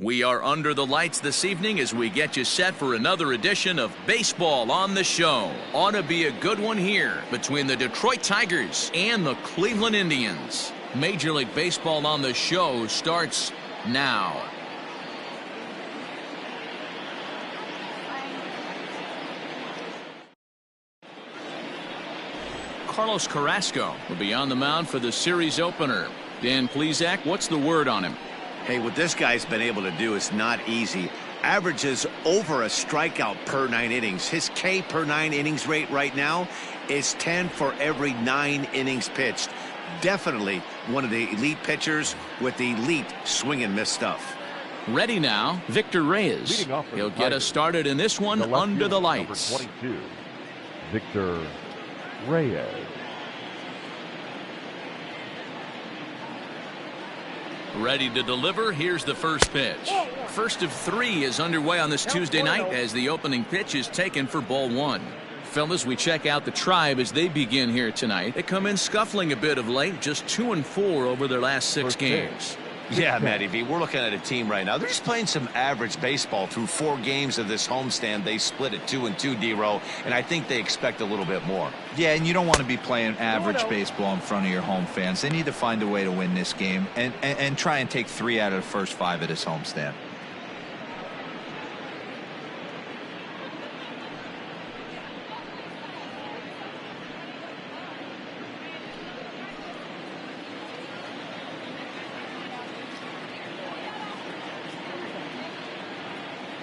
We are under the lights this evening as we get you set for another edition of Baseball on the Show. Ought to be a good one here between the Detroit Tigers and the Cleveland Indians. Major League Baseball on the Show starts now. Carlos Carrasco will be on the mound for the series opener. Dan Plesac, what's the word on him? Hey, what this guy's been able to do is not easy. Averages over a strikeout per 9 innings. His K per 9 innings rate right now is 10 for every 9 innings pitched. Definitely one of the elite pitchers with elite swing and miss stuff. Ready now, Victor Reyes. He'll get us started in this one under the lights. Number 22, Victor Reyes. Ready to deliver. Here's the first pitch. First of 3 is underway on this Tuesday night as the opening pitch is taken for ball 1. Fellas, we check out the Tribe as they begin here tonight. They come in scuffling a bit of late, just 2-4 over their last 6 games. Yeah, Matty V, we're looking at a team right now. They're just playing some average baseball through 4 games of this homestand. They split at 2-2, D-Row, and I think they expect a little bit more. Yeah, and you don't want to be playing average baseball in front of your home fans. They need to find a way to win this game and try and take 3 out of the first 5 of this homestand.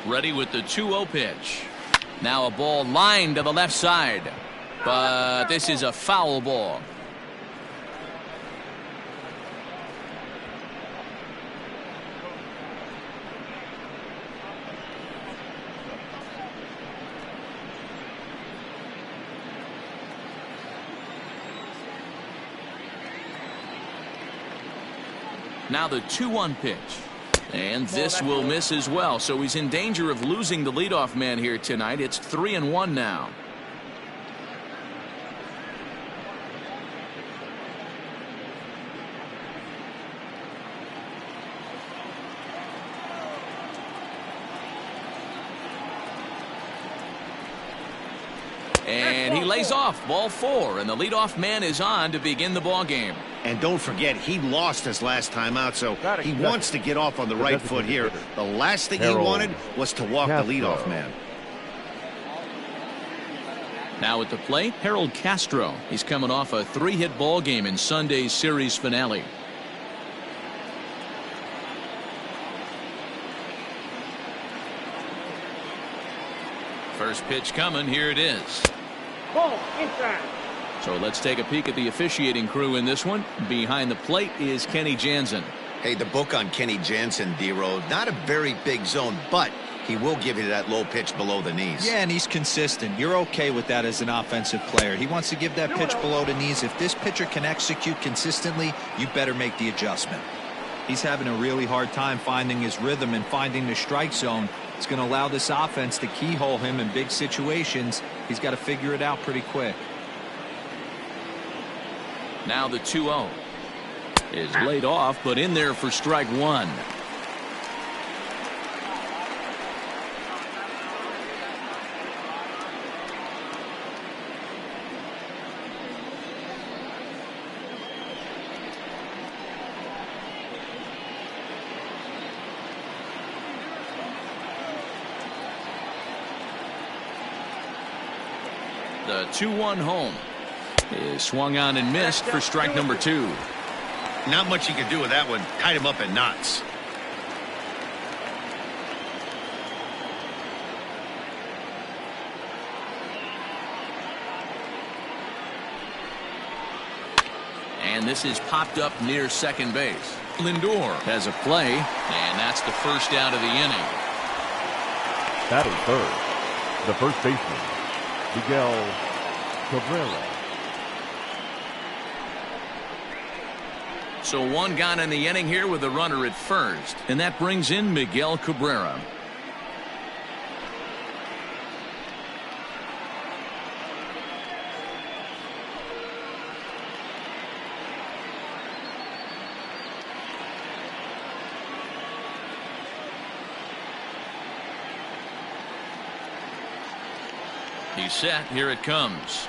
Ready with the 2-0 pitch. Now a ball lined to the left side, but this is a foul ball. Now the 2-1 pitch. And this will miss as well, so he's in danger of losing the leadoff man here tonight. It's 3-1 now. And he lays off ball 4, and the leadoff man is on to begin the ball game. And don't forget, he lost his last time out, so he wants to get off on the right foot here. The last thing he wanted was to walk the leadoff man. Now at the plate, Harold Castro. He's coming off a 3-hit ball game in Sunday's series finale. First pitch coming. Here it is. Ball inside. So let's take a peek at the officiating crew in this one. Behind the plate is Kenny Jansen. Hey, the book on Kenny Jansen, D-Row, not a very big zone, but he will give you that low pitch below the knees. Yeah, and he's consistent. You're okay with that as an offensive player. He wants to give that pitch below the knees. If this pitcher can execute consistently, you better make the adjustment. He's having a really hard time finding his rhythm and finding the strike zone. It's going to allow this offense to keyhole him in big situations. He's got to figure it out pretty quick. Now the 2-0 is laid off, but in there for strike 1. The 2-1 home is swung on and missed for strike number 2. Not much you can do with that one. Tied him up in knots. And this is popped up near second base. Lindor has a play, and that's the first out of the inning. Batting third, the first baseman, Miguel Cabrera. So 1 gone in the inning here with a runner at first, and that brings in Miguel Cabrera. He's set. Here it comes.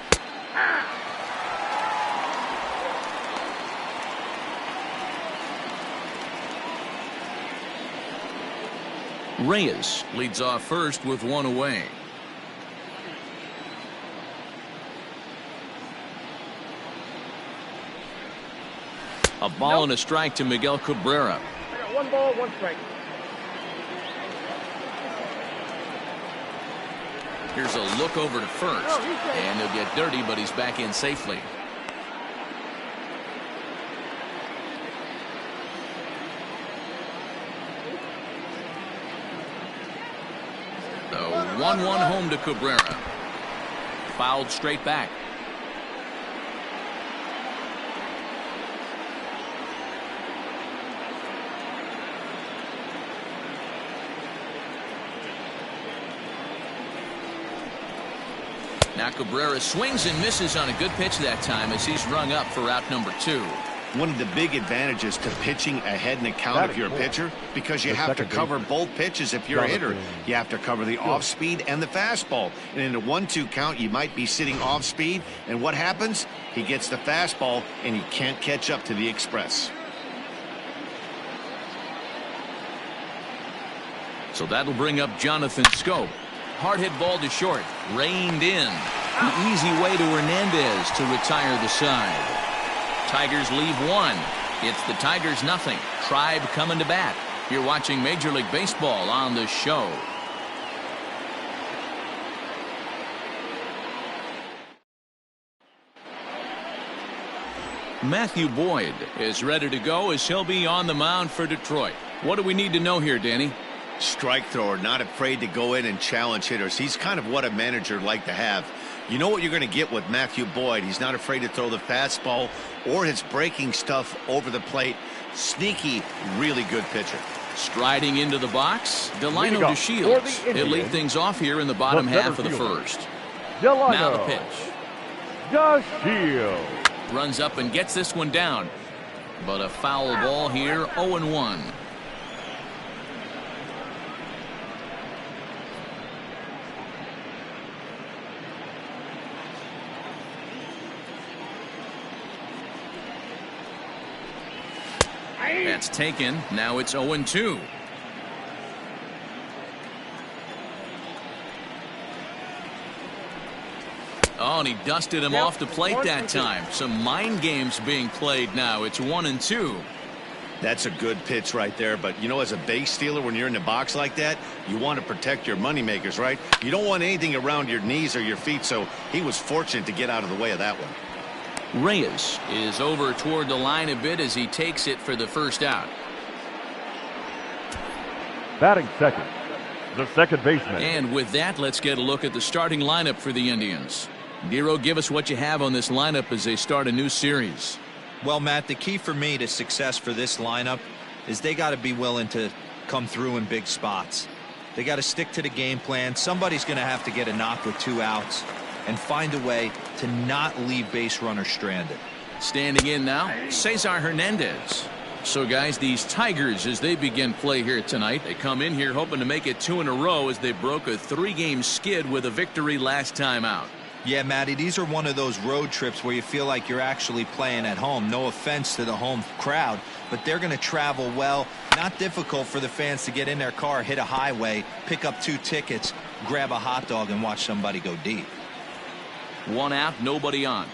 Reyes leads off first with one away. A ball and a strike to Miguel Cabrera. I got 1 ball, 1 strike. Here's a look over to first. And he'll get dirty, but he's back in safely. The 1-1 home to Cabrera. Fouled straight back. Now Cabrera swings and misses on a good pitch that time as he's rung up for out number 2. One of the big advantages to pitching ahead in the count if you're a pitcher, because you have to cover both pitches if you're a hitter. You have to cover the off speed and the fastball. And in a 1-2 count, you might be sitting off speed. And what happens? He gets the fastball and he can't catch up to the express. So that'll bring up Jonathan Schoop. Hard hit ball to short. Reined in. The easy way to Hernandez to retire the side. Tigers leave 1. It's the Tigers nothing. Tribe coming to bat. You're watching Major League Baseball on the show. Matthew Boyd is ready to go as he'll be on the mound for Detroit. What do we need to know here, Danny? Strike thrower, not afraid to go in and challenge hitters. He's kind of what a manager would like to have. You know what you're going to get with Matthew Boyd. He's not afraid to throw the fastball or his breaking stuff over the plate. Sneaky, really good pitcher. Striding into the box, Delino DeShields. He'll lead things off here in the bottom half of the first. Now the pitch. DeShields runs up and gets this one down. But a foul ball here, 0-1. That's taken. Now it's 0-2. Oh, and he dusted him off the plate that time. Some mind games being played now. It's 1-2. That's a good pitch right there. But, you know, as a base stealer, when you're in the box like that, you want to protect your moneymakers, right? You don't want anything around your knees or your feet. So he was fortunate to get out of the way of that one. Reyes is over toward the line a bit as he takes it for the first out. Batting second, the second baseman. And with that, let's get a look at the starting lineup for the Indians. Nero, give us what you have on this lineup as they start a new series. Well, Matt, the key for me to success for this lineup is they got to be willing to come through in big spots. They got to stick to the game plan. Somebody's going to have to get a knock with 2 outs and find a way to not leave base runners stranded. Standing in now, Cesar Hernandez. So, guys, these Tigers, as they begin play here tonight, they come in here hoping to make it 2 in a row as they broke a 3-game skid with a victory last time out. Yeah, Matty, these are one of those road trips where you feel like you're actually playing at home. No offense to the home crowd, but they're going to travel well. Not difficult for the fans to get in their car, hit a highway, pick up 2 tickets, grab a hot dog, and watch somebody go deep. 1 out, nobody on.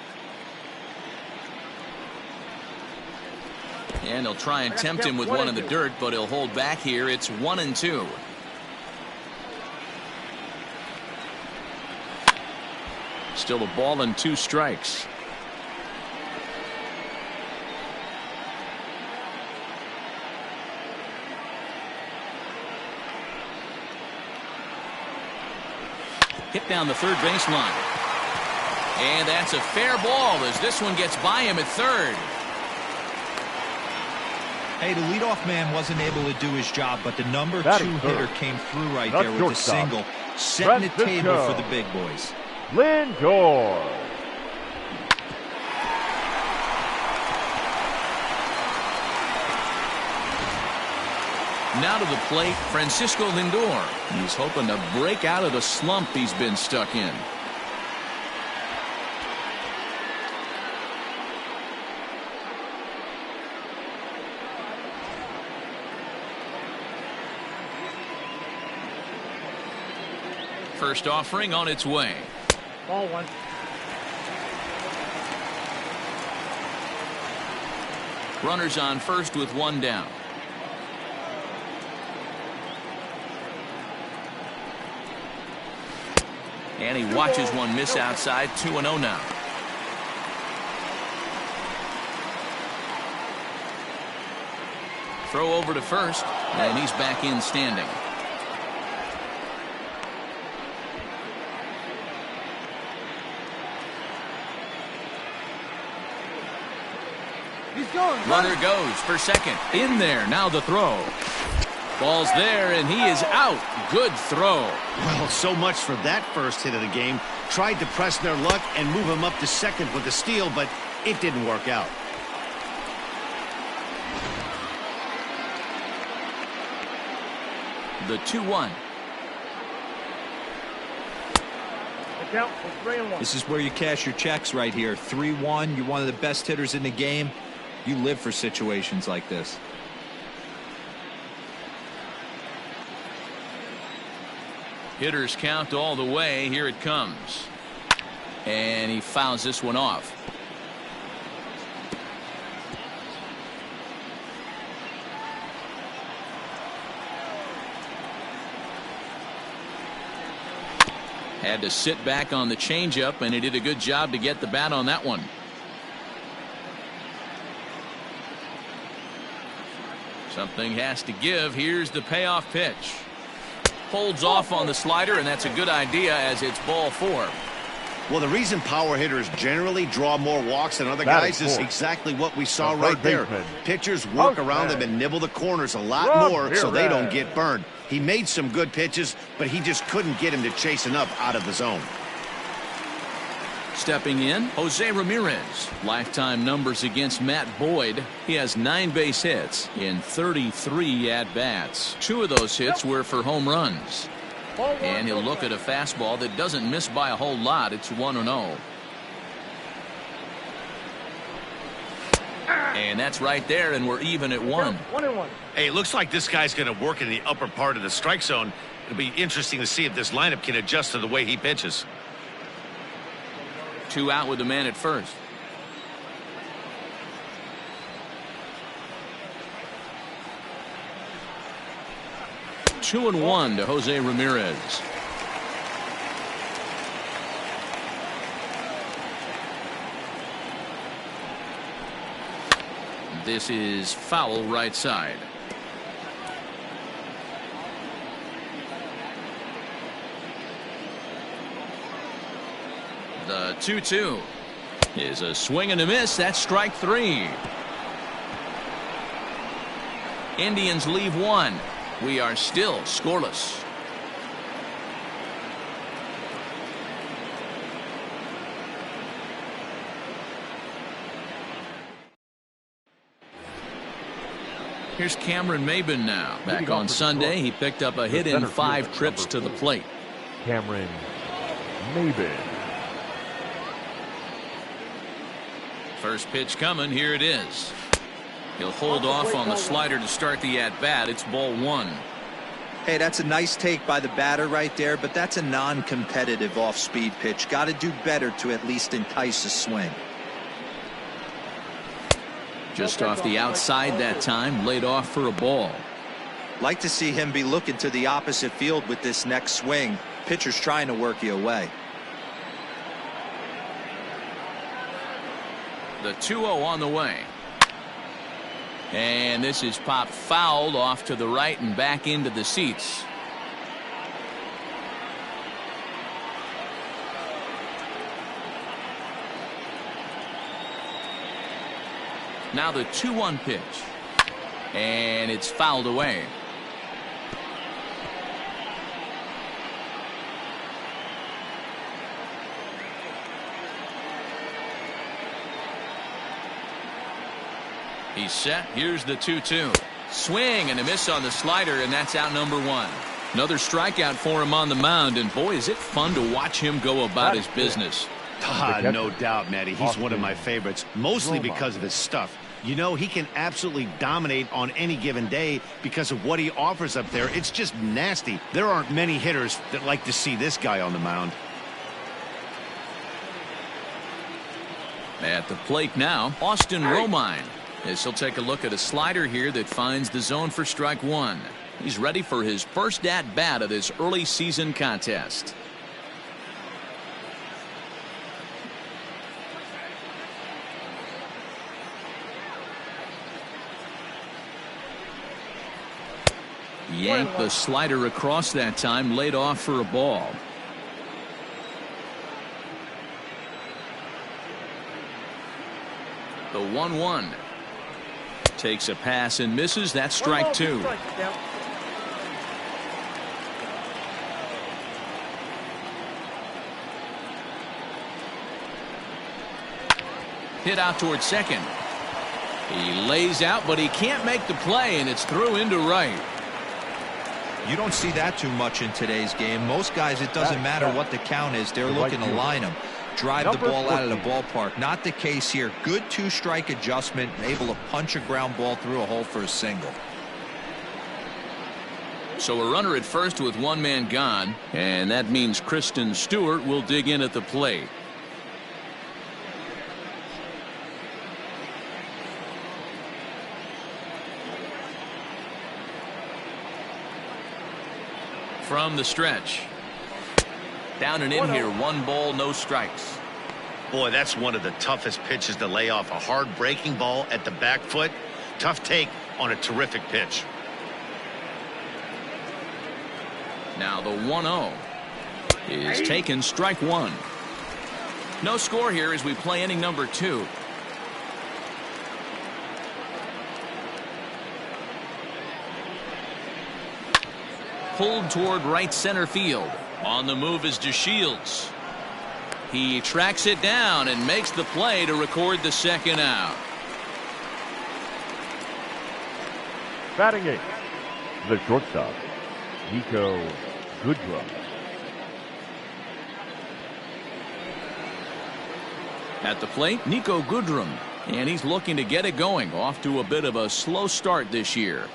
And he'll try and tempt him with one in the dirt, but he'll hold back here. It's 1-2. Still a ball and 2 strikes. Hit down the third baseline. And that's a fair ball as this one gets by him at third. Hey, the leadoff man wasn't able to do his job, but the number 2 hitter came through right there with the single, setting the table for the big boys. Lindor. Now to the plate, Francisco Lindor. He's hoping to break out of the slump he's been stuck in. First offering on its way. Ball one. Runners on first with one down. And he watches one miss outside. 2-0 now. Throw over to first, and he's back in standing. Runner goes for second. In there. Now the throw. Ball's there, and he is out. Good throw. Well, so much for that first hit of the game. Tried to press their luck and move him up to second with the steal, but it didn't work out. The 2-1. The count was 3-1. This is where you cash your checks right here. 3-1. You're one of the best hitters in the game. You live for situations like this. Hitters count all the way. Here it comes. And he fouls this one off. Had to sit back on the changeup, and he did a good job to get the bat on that one. Something has to give. Here's the payoff pitch. Holds off on the slider, and that's a good idea as it's ball 4. Well, the reason power hitters generally draw more walks than other guys is exactly what we saw right there. Pitchers work around them and nibble the corners a lot more so they don't get burned. He made some good pitches, but he just couldn't get him to chase enough out of the zone. Stepping in, Jose Ramirez. Lifetime numbers against Matt Boyd. He has 9 base hits in 33 at-bats. 2 of those hits were for home runs. And he'll look at a fastball that doesn't miss by a whole lot. It's 1-0. And that's right there, and we're even at 1. 1-1. Hey, it looks like this guy's going to work in the upper part of the strike zone. It'll be interesting to see if this lineup can adjust to the way he pitches. 2 out with the man at first. Two and 1 to Jose Ramirez. This is foul right side. The 2-2 is a swing and a miss. That's strike 3. Indians leave 1. We are still scoreless. Here's Cameron Maybin now. Back on Sunday, he picked up a hit in 5 trips to the plate. Cameron Maybin. First pitch coming. Here it is. He'll hold off on the slider to start the at-bat. It's ball 1. Hey, that's a nice take by the batter right there, but that's a non-competitive off-speed pitch. Got to do better to at least entice a swing. Just off the outside that time, laid off for a ball. Like to see him be looking to the opposite field with this next swing. Pitcher's trying to work you away. The 2-0 on the way. And this is popped fouled off to the right and back into the seats. Now the 2-1 pitch. And it's fouled away. He's set. Here's the 2-2. Swing and a miss on the slider, and that's out number 1. Another strikeout for him on the mound, and boy, is it fun to watch him go about his business. No doubt, Matty. He's one of my favorites, mostly because of his stuff. You know, he can absolutely dominate on any given day because of what he offers up there. It's just nasty. There aren't many hitters that like to see this guy on the mound. At the plate now, Austin Romine, as he'll take a look at a slider here that finds the zone for strike one. He's ready for his first at-bat of this early season contest. Yanked the slider across that time, laid off for a ball. The 1-1. Takes a pass and misses. That's strike two. Hit out towards second. He lays out, but he can't make the play, and it's through into right. You don't see that too much in today's game. Most guys, it doesn't matter what the count is. They're looking to line them, drive the ball out of the ballpark. Not the case here. Good two-strike adjustment, able to punch a ground ball through a hole for a single. So a runner at first with one man gone, and that means Kristen Stewart will dig in at the plate. From the stretch. Down and in here, 1 ball, no strikes. Boy, that's one of the toughest pitches to lay off. A hard breaking ball at the back foot. Tough take on a terrific pitch. Now the 1-0 is taken, strike one. No score here as we play inning number 2. Pulled toward right center field. On the move is DeShields. He tracks it down and makes the play to record the second out. Batting eighth, the shortstop, Niko Goodrum. At the plate, Niko Goodrum, and he's looking to get it going. Off to a bit of a slow start this year.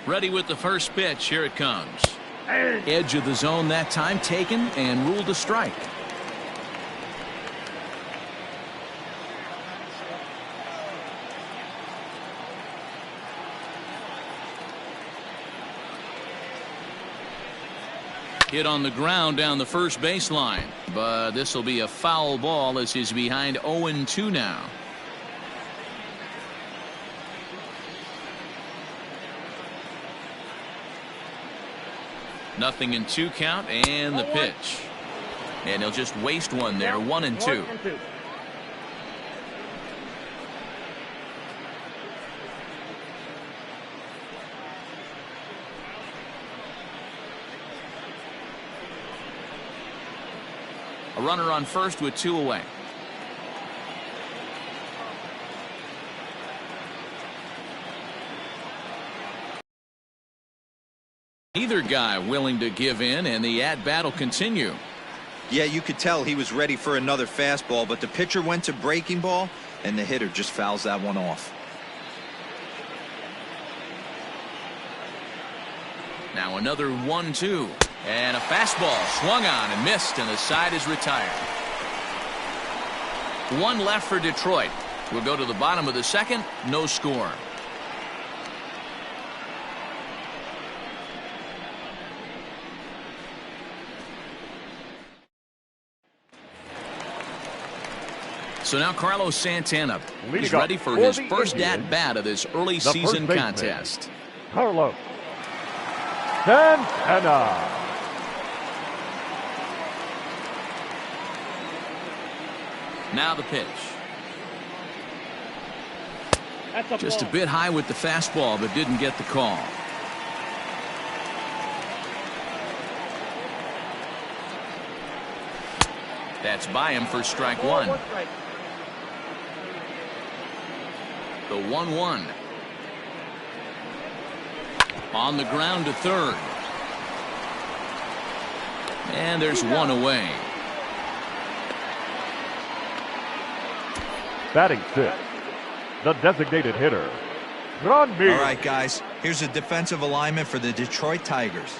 Ready with the first pitch. Here it comes. Edge of the zone that time, taken and ruled a strike. Hit on the ground down the first baseline, but this will be a foul ball as he's behind 0-2 now. Nothing in 2 count, and the pitch. And he'll just waste one there, 1-2. A runner on first with 2 away. Either guy willing to give in, and the at-bat will continue. Yeah, you could tell he was ready for another fastball, but the pitcher went to breaking ball, and the hitter just fouls that one off. Now another 1-2. And a fastball swung on and missed, and the side is retired. 1 left for Detroit. We'll go to the bottom of the second. No score. So now Carlos Santana is ready for his first at-bat of this early season contest. Carlos Santana. Now the pitch. Just a bit high with the fastball, but didn't get the call. That's by him for strike one. The 1-1. On the ground to third. And there's one away. Batting 6, the designated hitter, Granby. All right, guys, here's a defensive alignment for the Detroit Tigers.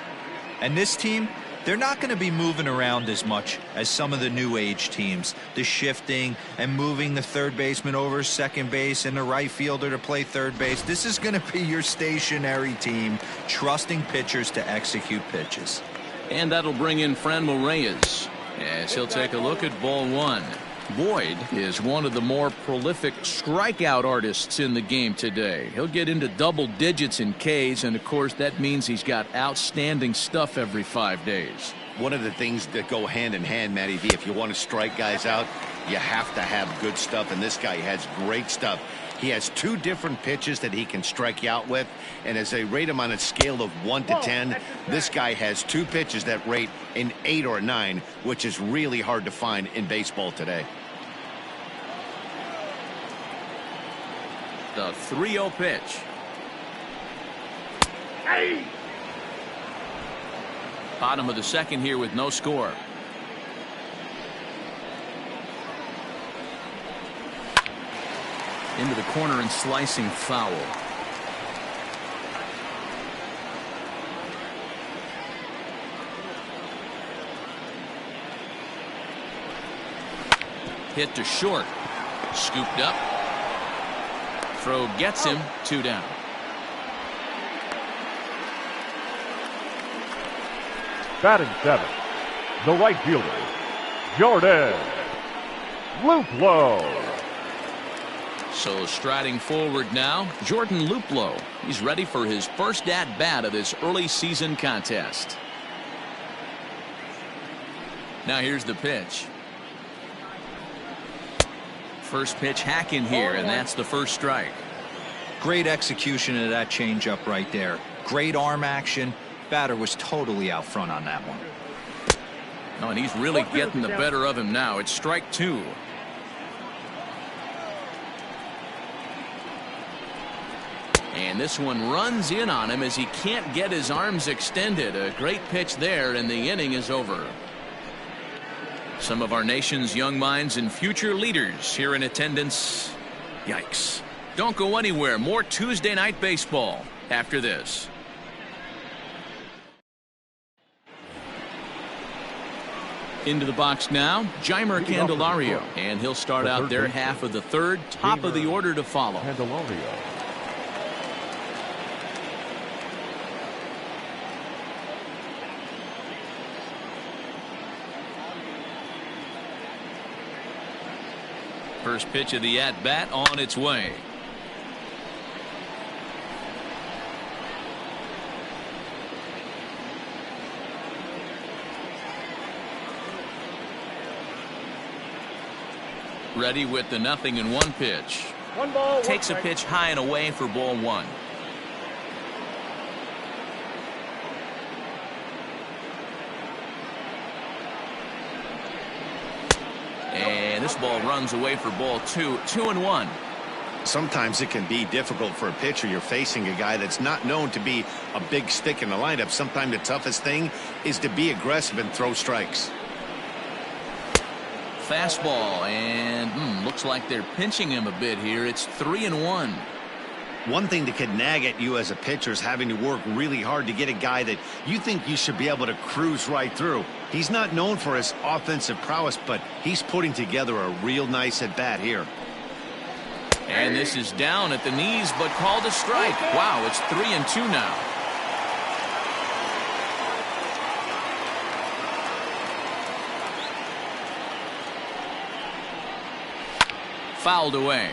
And this team, they're not going to be moving around as much as some of the new age teams. The shifting and moving the third baseman over second base and the right fielder to play third base. This is going to be your stationary team, trusting pitchers to execute pitches. And that'll bring in Franmil Reyes as he'll take a look at ball 1. Boyd is one of the more prolific strikeout artists in the game today. He'll get into double digits in Ks, and of course that means he's got outstanding stuff every 5 days. One of the things that go hand in hand, Matty V, if you want to strike guys out, you have to have good stuff, and this guy has great stuff. He has 2 different pitches that he can strike you out with, and as they rate him on a scale of 1 to 10, this guy has 2 pitches that rate an 8 or a 9, which is really hard to find in baseball today. The 3-0 pitch. Hey! Bottom of the second here with no score. Into the corner and slicing foul. Hit to short. Scooped up. Throw gets him. 2 down. Batting 7, the right fielder, Jordan Luplow. So striding forward now, Jordan Luplow. He's ready for his first at-bat of this early season contest. Now here's the pitch. First pitch hack in here, and that's the first strike. Great execution of that changeup right there. Great arm action. Batter was totally out front on that one. Oh, and he's really getting the better of him now. It's strike 2. And this one runs in on him as he can't get his arms extended. A great pitch there, and the inning is over. Some of our nation's young minds and future leaders here in attendance. Yikes. Don't go anywhere. More Tuesday Night Baseball after this. Into the box now, Jeimer Candelario, and he'll start out their half of the third. Top of the order to follow. Candelario. First pitch of the at-bat on its way. Ready with the 0-1 pitch. 1 ball, 1 Takes a strike. pitch high and away for ball 1. And this ball runs away for ball 2. 2-1. Sometimes it can be difficult for a pitcher. You're facing a guy that's not known to be a big stick in the lineup. Sometimes the toughest thing is to be aggressive and throw strikes. Fastball, and looks like they're pinching him a bit here. It's 3-1. One thing that could nag at you as a pitcher is having to work really hard to get a guy that you think you should be able to cruise right through. He's not known for his offensive prowess, but he's putting together a real nice at-bat here. And this is down at the knees, but called a strike. Wow, it's 3-2 now. Fouled away.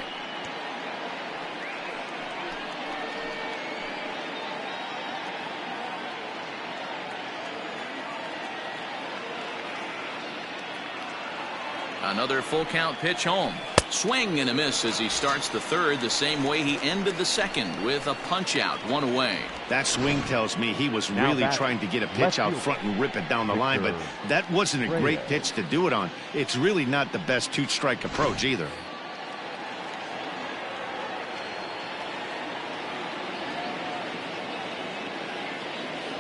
Another full count pitch home. Swing and a miss as he starts the third the same way he ended the second with a punch out, 1 away. That swing tells me he was really trying to get a pitch out front and rip it down the line, but that wasn't a great pitch to do it on. It's really not the best 2-strike approach either.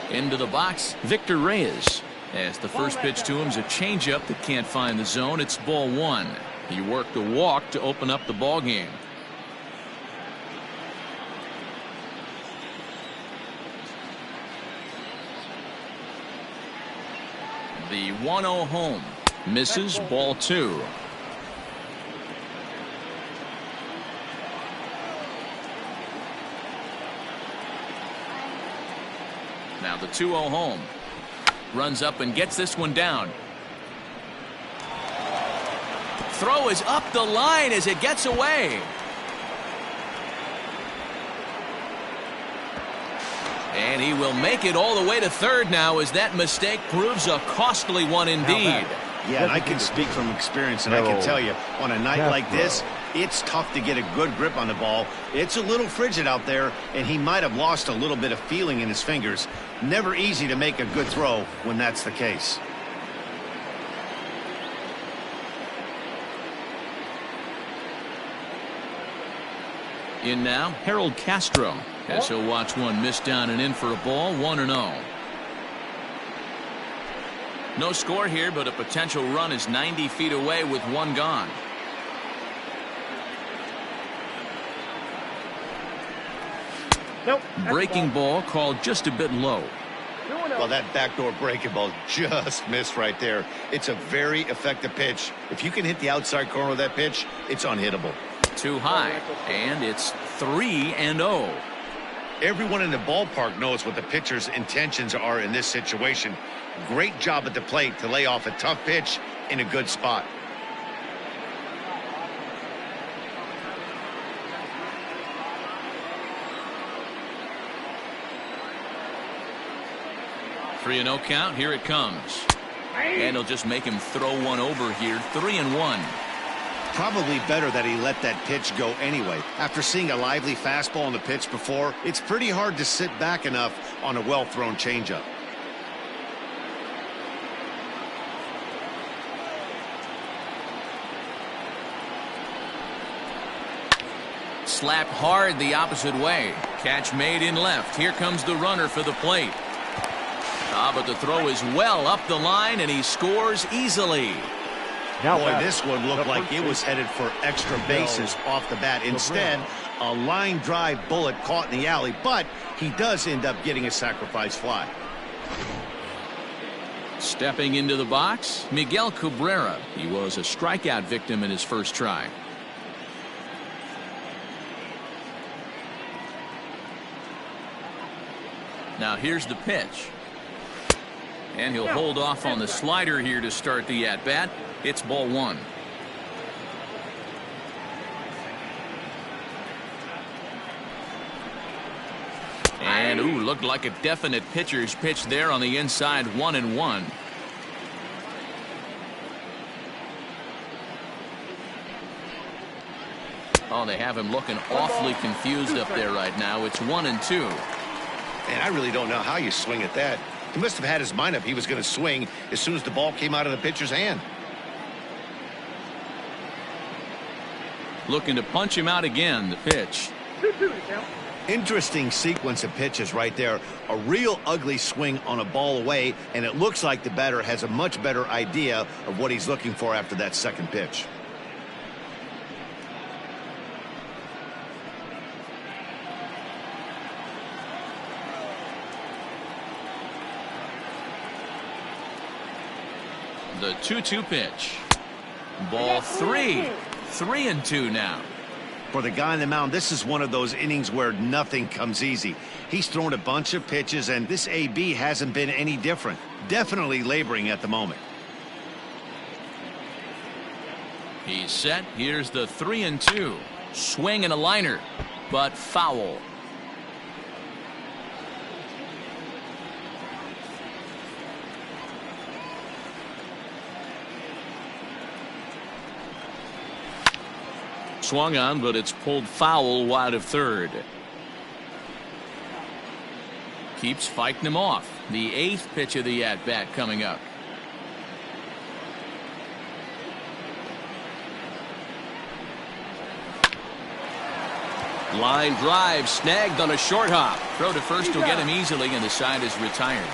Into the box, Victor Reyes. As the first pitch to him is a changeup that can't find the zone. It's ball 1. He worked a walk to open up the ball game. The 1-0 home. Misses, ball 2. Now the 2-0 home. Runs up and gets this one down. Throw is up the line as it gets away. And he will make it all the way to third now as that mistake proves a costly one indeed. Yeah, and I can speak from experience, and I can tell you, on a night like this, it's tough to get a good grip on the ball. It's a little frigid out there, and he might have lost a little bit of feeling in his fingers. Never easy to make a good throw when that's the case. In now, Harold Castro, as he'll watch one miss down and in for a ball, 1-0. No score here, but a potential run is 90 feet away with one gone. Nope. Breaking ball called just a bit low. Well, that backdoor breaking ball just missed right there. It's a very effective pitch. If you can hit the outside corner of that pitch, it's unhittable. Too high, and it's 3-0. Everyone in the ballpark knows what the pitcher's intentions are in this situation. Great job at the plate to lay off a tough pitch in a good spot. Three and 0 count. Here it comes. And he'll just make him throw one over here. 3-1. Probably better that he let that pitch go anyway. After seeing a lively fastball on the pitch before, it's pretty hard to sit back enough on a well-thrown changeup. Slapped hard the opposite way. Catch made in left. Here comes the runner for the plate. But the throw is well up the line, and he scores easily. Now, boy, this one looked like it was headed for extra bases off the bat. Instead, a line drive bullet caught in the alley, but he does end up getting a sacrifice fly. Stepping into the box, Miguel Cabrera. He was a strikeout victim in his first try. Now here's the pitch. And he'll hold off on the slider here to start the at-bat. It's ball 1. And, looked like a definite pitcher's pitch there on the inside, 1-1. Oh, they have him looking awfully confused up there right now. It's 1-2. And I really don't know how you swing at that. He must have had his mind up he was going to swing as soon as the ball came out of the pitcher's hand. Looking to punch him out again, the pitch. 2-2 to count. Interesting sequence of pitches right there. A real ugly swing on a ball away, and it looks like the batter has a much better idea of what he's looking for after that second pitch. The 2-2 pitch. Ball 3. 3-2 now. For the guy on the mound, this is one of those innings where nothing comes easy. He's thrown a bunch of pitches, and this AB hasn't been any different. Definitely laboring at the moment. He's set. Here's the 3-2. Swing and a liner, but foul. Swung on, but it's pulled foul wide of third. Keeps fighting him off. The 8th pitch of the at-bat coming up. Line drive snagged on a short hop. Throw to first will get him easily, and the side is retired.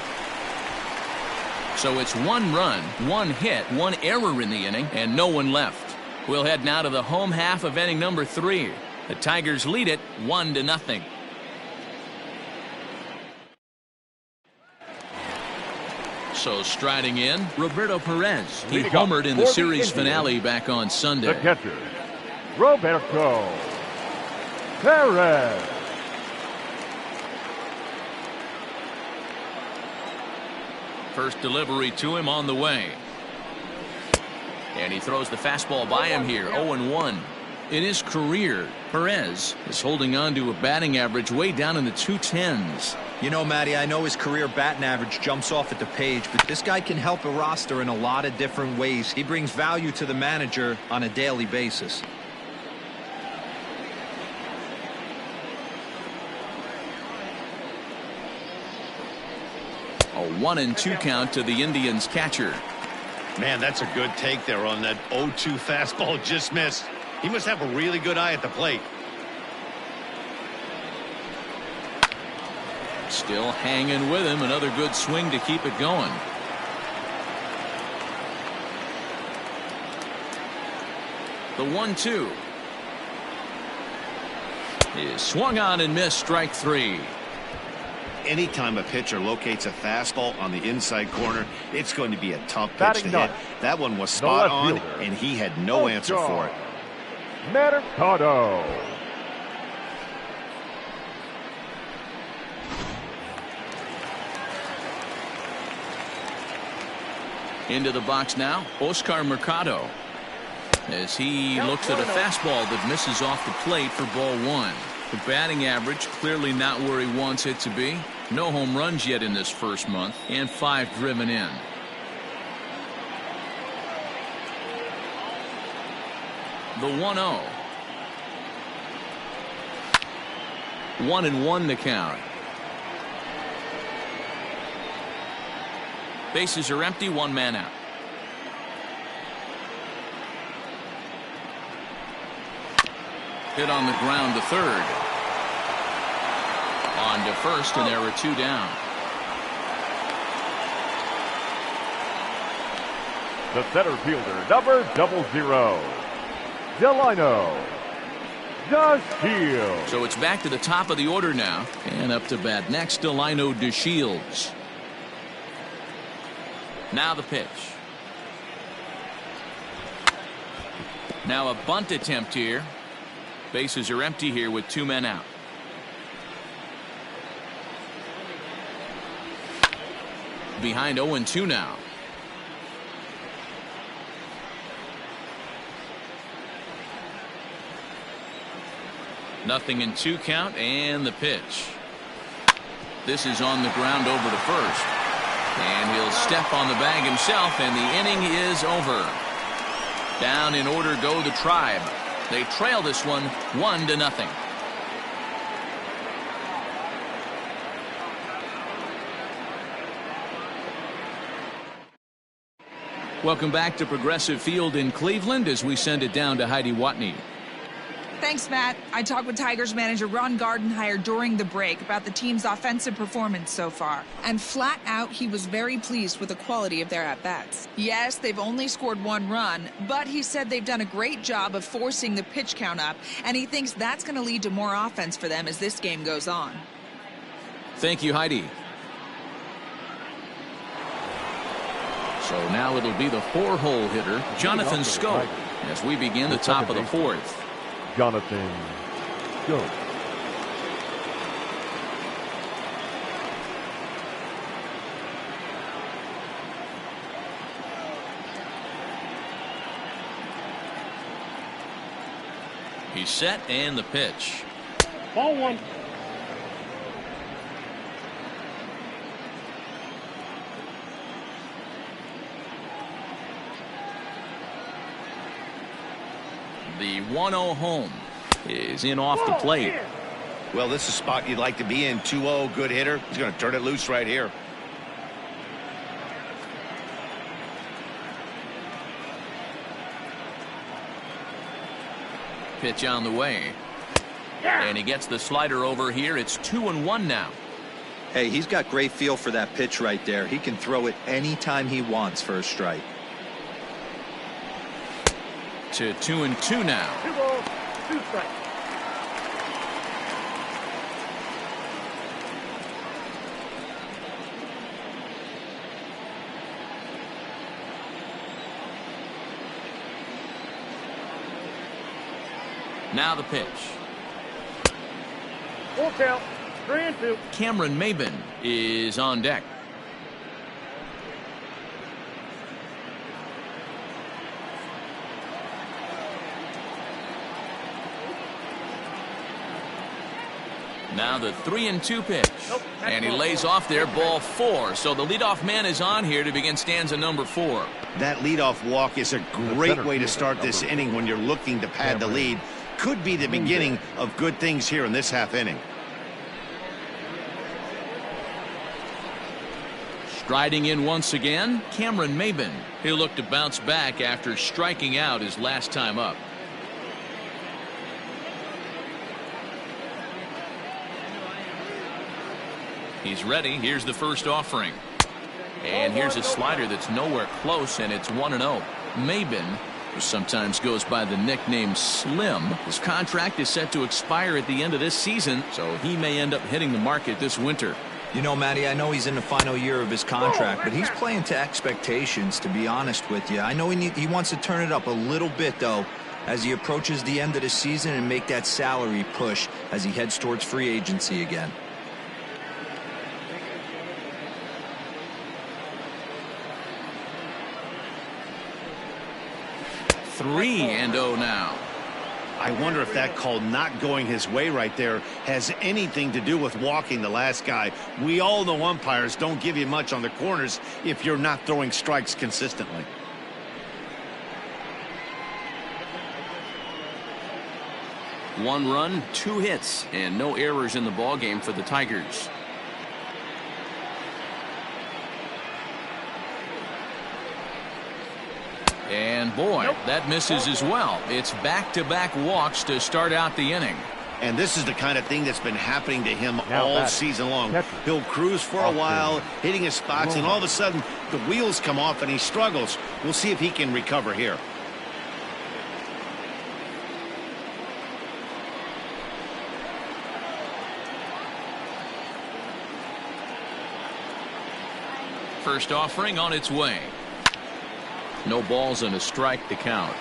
So it's 1 run, 1 hit, 1 error in the inning, and no one left. We'll head now to the home half of inning number 3. The Tigers lead it 1-0. So striding in, Roberto Perez. He homered in the series finale back on Sunday. The catcher, Roberto Perez. First delivery to him on the way. And he throws the fastball by him here, 0-1. In his career, Perez is holding on to a batting average way down in the 210s. You know, Matty, I know his career batting average jumps off at the page, but this guy can help a roster in a lot of different ways. He brings value to the manager on a daily basis. A 1-2 count to the Indians catcher. Man, that's a good take there on that 0-2 fastball just missed. He must have a really good eye at the plate. Still hanging with him. Another good swing to keep it going. The 1-2 is swung on and missed. Strike 3. Anytime a pitcher locates a fastball on the inside corner, it's going to be a tough pitch to hit. That one was spot on, and he had no answer for it. Mercado. Into the box now, Oscar Mercado, as he looks at a fastball that misses off the plate for ball 1. The batting average clearly not where he wants it to be. No home runs yet in this first month, and 5 driven in. The 1-0. 1-1 the count. Bases are empty, 1 man out. Hit on the ground to third. On to first, and there were 2 down. The center fielder, number 00, Delino DeShields. So it's back to the top of the order now, and up to bat next, Delino DeShields. Now the pitch. Now a bunt attempt here. Bases are empty here with 2 men out. Behind 0-2 now. Nothing in 2 count, and the pitch. This is on the ground over to first. And he'll step on the bag himself, and the inning is over. Down in order go the Tribe. They trail this one 1-0. Welcome back to Progressive Field in Cleveland as we send it down to Heidi Watney. Thanks, Matt. I talked with Tigers manager Ron Gardenhire during the break about the team's offensive performance so far. And flat out, he was very pleased with the quality of their at-bats. Yes, they've only scored 1 run, but he said they've done a great job of forcing the pitch count up, and he thinks that's going to lead to more offense for them as this game goes on. Thank you, Heidi. So now it'll be the 4-hole hitter, Jonathan Schoop, as we begin the top of the 4th. Jonathan Schoop. He's set, and the pitch. Ball 1. The 1-0 home is in off the plate. Well, this is a spot you'd like to be in. 2-0, good hitter. He's going to turn it loose right here. Pitch on the way. And he gets the slider over here. It's 2-1 now. Hey, he's got great feel for that pitch right there. He can throw it anytime he wants for a strike. To 2-2 now. 2 balls, 2 strikes. Now the pitch. Full count, 3-2. Cameron Maybin is on deck. Now the 3-2 pitch. Nope, And he lays off there, ball 4. So the leadoff man is on here to begin stanza number 4. That leadoff walk is a great way to start this inning when you're looking to pad the lead. Could be the beginning of good things here in this half inning. Striding in once again, Cameron Maybin. He'll look to bounce back after striking out his last time up. He's ready. Here's the first offering. And here's a slider that's nowhere close, and it's 1-0. Maybin, who sometimes goes by the nickname Slim, his contract is set to expire at the end of this season, so he may end up hitting the market this winter. You know, Matty, I know he's in the final year of his contract, but he's playing to expectations, to be honest with you. I know he wants to turn it up a little bit, though, as he approaches the end of the season and make that salary push as he heads towards free agency again. 3-0 now. I wonder if that call not going his way right there has anything to do with walking the last guy. We all know umpires don't give you much on the corners if you're not throwing strikes consistently. One run, 2 hits, and no errors in the ballgame for the Tigers. And boy, that misses as well. It's back-to-back walks to start out the inning. And this is the kind of thing that's been happening to him all season long. He'll cruise for a while, hitting his spots, and all of a sudden the wheels come off and he struggles. We'll see if he can recover here. First offering on its way. No balls and a strike to count.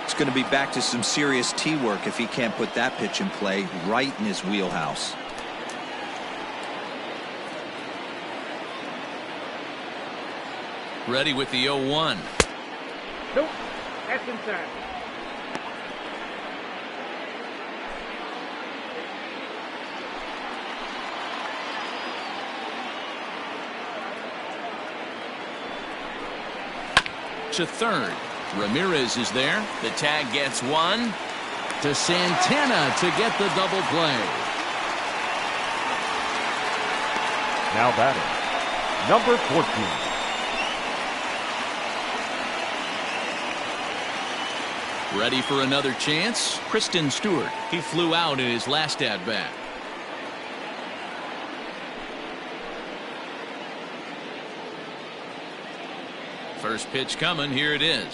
It's going to be back to some serious tee work if he can't put that pitch in play right in his wheelhouse. Ready with the 0-1. Nope, that's inside. To third. Ramirez is there. The tag gets one. To Santana to get the double play. Now batting, number 14. Ready for another chance? Kristen Stewart. He flew out in his last at-bat. First pitch coming. Here it is.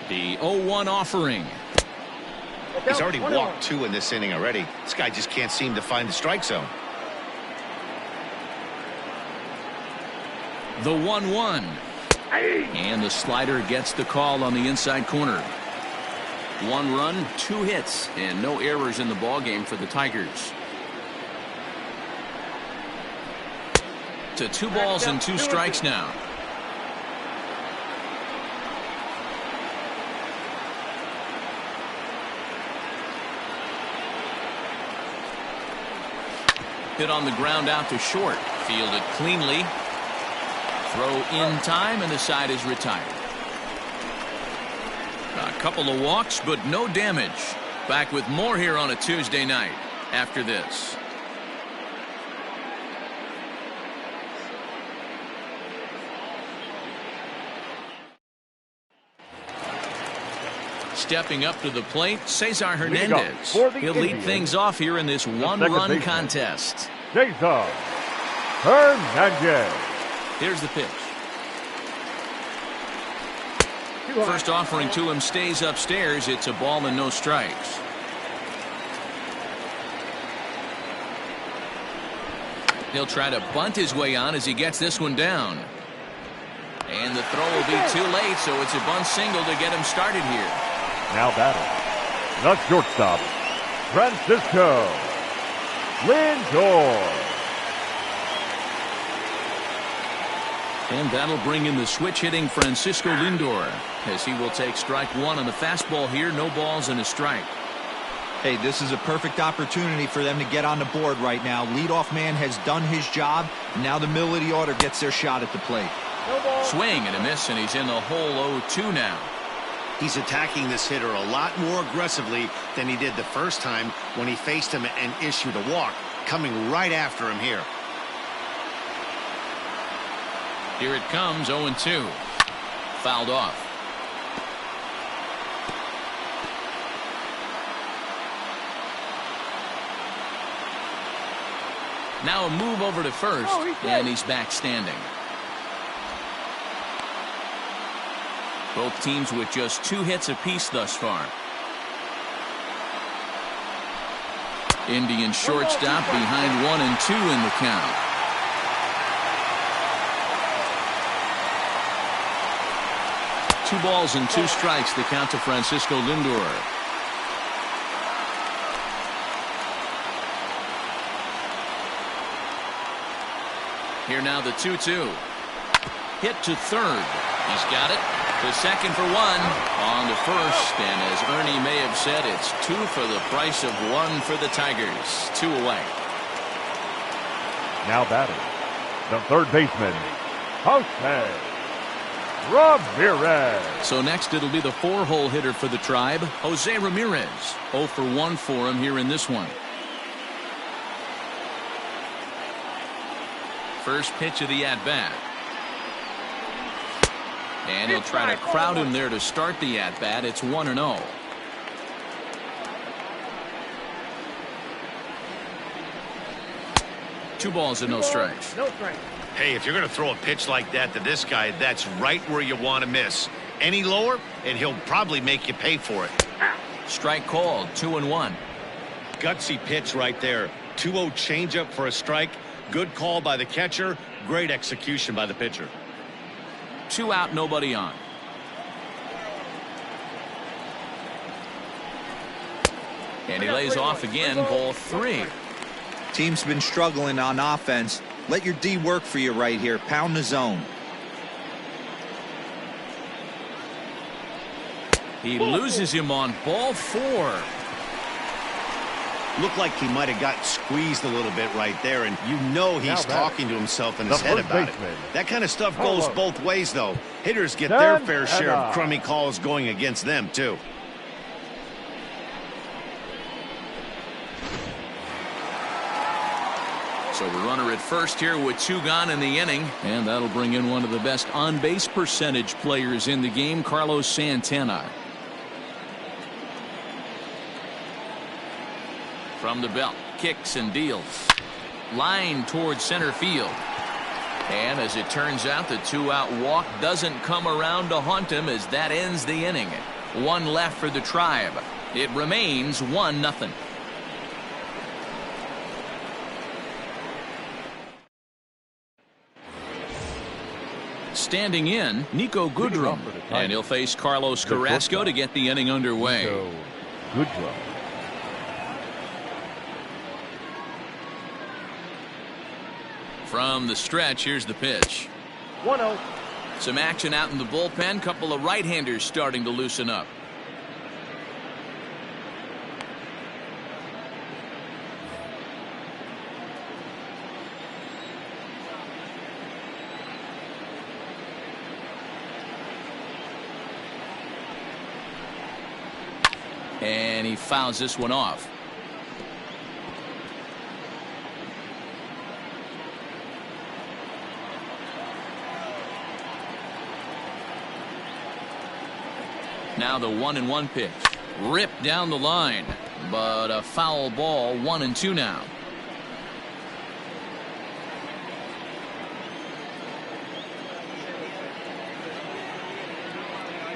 The 0-1 offering. He's already walked 2 in this inning already. This guy just can't seem to find the strike zone. The 1-1. And the slider gets the call on the inside corner. 1 run, 2 hits, and no errors in the ballgame for the Tigers. To 2 balls and 2 strikes now. Hit on the ground out to short. Fielded cleanly. Throw in time, and the side is retired. A couple of walks, but no damage. Back with more here on a Tuesday night after this. Stepping up to the plate, Cesar Leading off Hernandez. for the He'll lead Indians, things off here in this second one-run baseman. contest. Cesar Hernandez. Here's the pitch. Too high. First offering to him stays upstairs. It's a ball and no strikes. He'll try to bunt his way on as he gets this one down. And the throw will be too late, so it's a bunt single to get him started here. Now batting, the shortstop, Francisco Lindor. And that'll bring in the switch-hitting Francisco Lindor, as he will take strike one on the fastball here. No balls and a strike. Hey, this is a perfect opportunity for them to get on the board right now. Leadoff man has done his job. Now the middle of the order gets their shot at the plate. No ball. Swing and a miss, and he's in the hole 0-2 now. He's attacking this hitter a lot more aggressively than he did the first time when he faced him and issued a walk, coming right after him here. Here it comes, 0-2. Fouled off. Now a move over to first, Oh, he's dead. and he's back standing. Both teams with just 2 hits apiece thus far. Indian shortstop behind 1 and 2 in the count. Two balls and 2 strikes, the count to Francisco Lindor. Here now the 2-2. Hit to third. He's got it. To second for 1. On to first. And as Ernie may have said, it's 2 for the price of 1 for the Tigers. 2 away. Now batting, the third baseman, Jose Ramirez. So next it'll be the 4-hole hitter for the Tribe, Jose Ramirez. 0 for 1 for him here in this one. First pitch of the at-bat. And he'll try to crowd him there to start the at-bat. It's 1-0. Two balls and no strikes. No strikes. Hey, if you're going to throw a pitch like that to this guy, that's right where you want to miss. Any lower, and he'll probably make you pay for it. Strike called, 2-1. Gutsy pitch right there. 2-0 changeup for a strike. Good call by the catcher. Great execution by the pitcher. 2 out, nobody on. And he lays off again, ball 3. Team's been struggling on offense. Let your D work for you right here. Pound the zone. He loses him on ball 4. Looked like he might have got squeezed a little bit right there, and you know he's Now batting, talking to himself in his the head first about it. baseman, That kind of stuff goes Carlos both ways, though. Hitters get their fair share of Santana. crummy calls going against them, too. So the runner at first here with 2 gone in the inning, and that'll bring in one of the best on-base percentage players in the game, Carlos Santana. From the belt, kicks and deals. Line towards center field. And as it turns out, the 2-out walk doesn't come around to haunt him as that ends the inning. 1 left for the Tribe. It remains 1-0. Standing in, Nico Goodrum, and he'll face Carlos Carrasco to get the inning underway. So, Goodrum. From the stretch, here's the pitch. 1-0. Some action out in the bullpen. Couple of right-handers starting to loosen up. And he fouls this one off. Now the 1-1 pitch. Ripped down the line. But a foul ball. 1-2 now.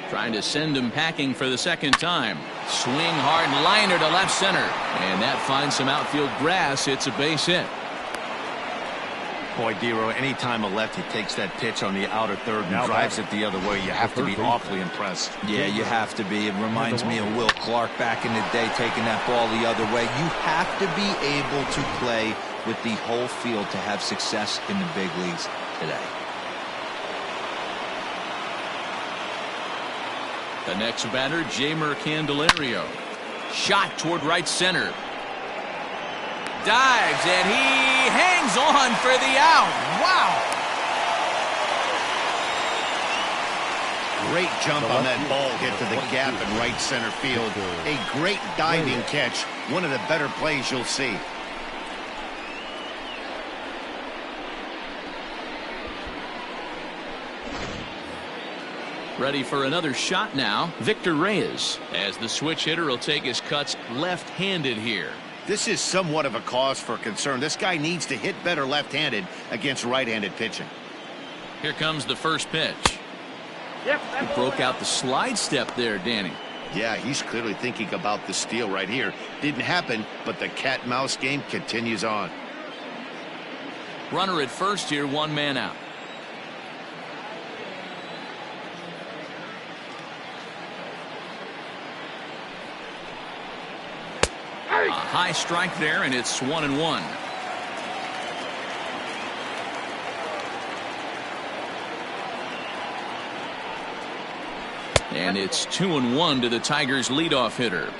Trying to send him packing for the second time. Swing hard liner to left center. And that finds some outfield grass. It's a base hit. Boy, Dero, anytime a lefty takes that pitch on the outer third and drives it the other way, you have to be awfully impressed. Yeah, you have to be. It reminds me of Will Clark back in the day taking that ball the other way. You have to be able to play with the whole field to have success in the big leagues today. The next batter, Jeimer Candelario. Shot toward right center. Dives, and he hangs on for the out. Wow. Great jump on that ball hit to the gap in right center field. A great diving catch. One of the better plays you'll see. Ready for another shot now, Victor Reyes, as the switch hitter will take his cuts left-handed here. This is somewhat of a cause for concern. This guy needs to hit better left-handed against right-handed pitching. Here comes the first pitch. Yep, He broke out the slide step there, Danny. Yeah, he's clearly thinking about the steal right here. Didn't happen, but the cat-mouse game continues on. Runner at first here, one man out. A high strike there, and it's 1-1. And it's 2-1 to the Tigers' leadoff hitter.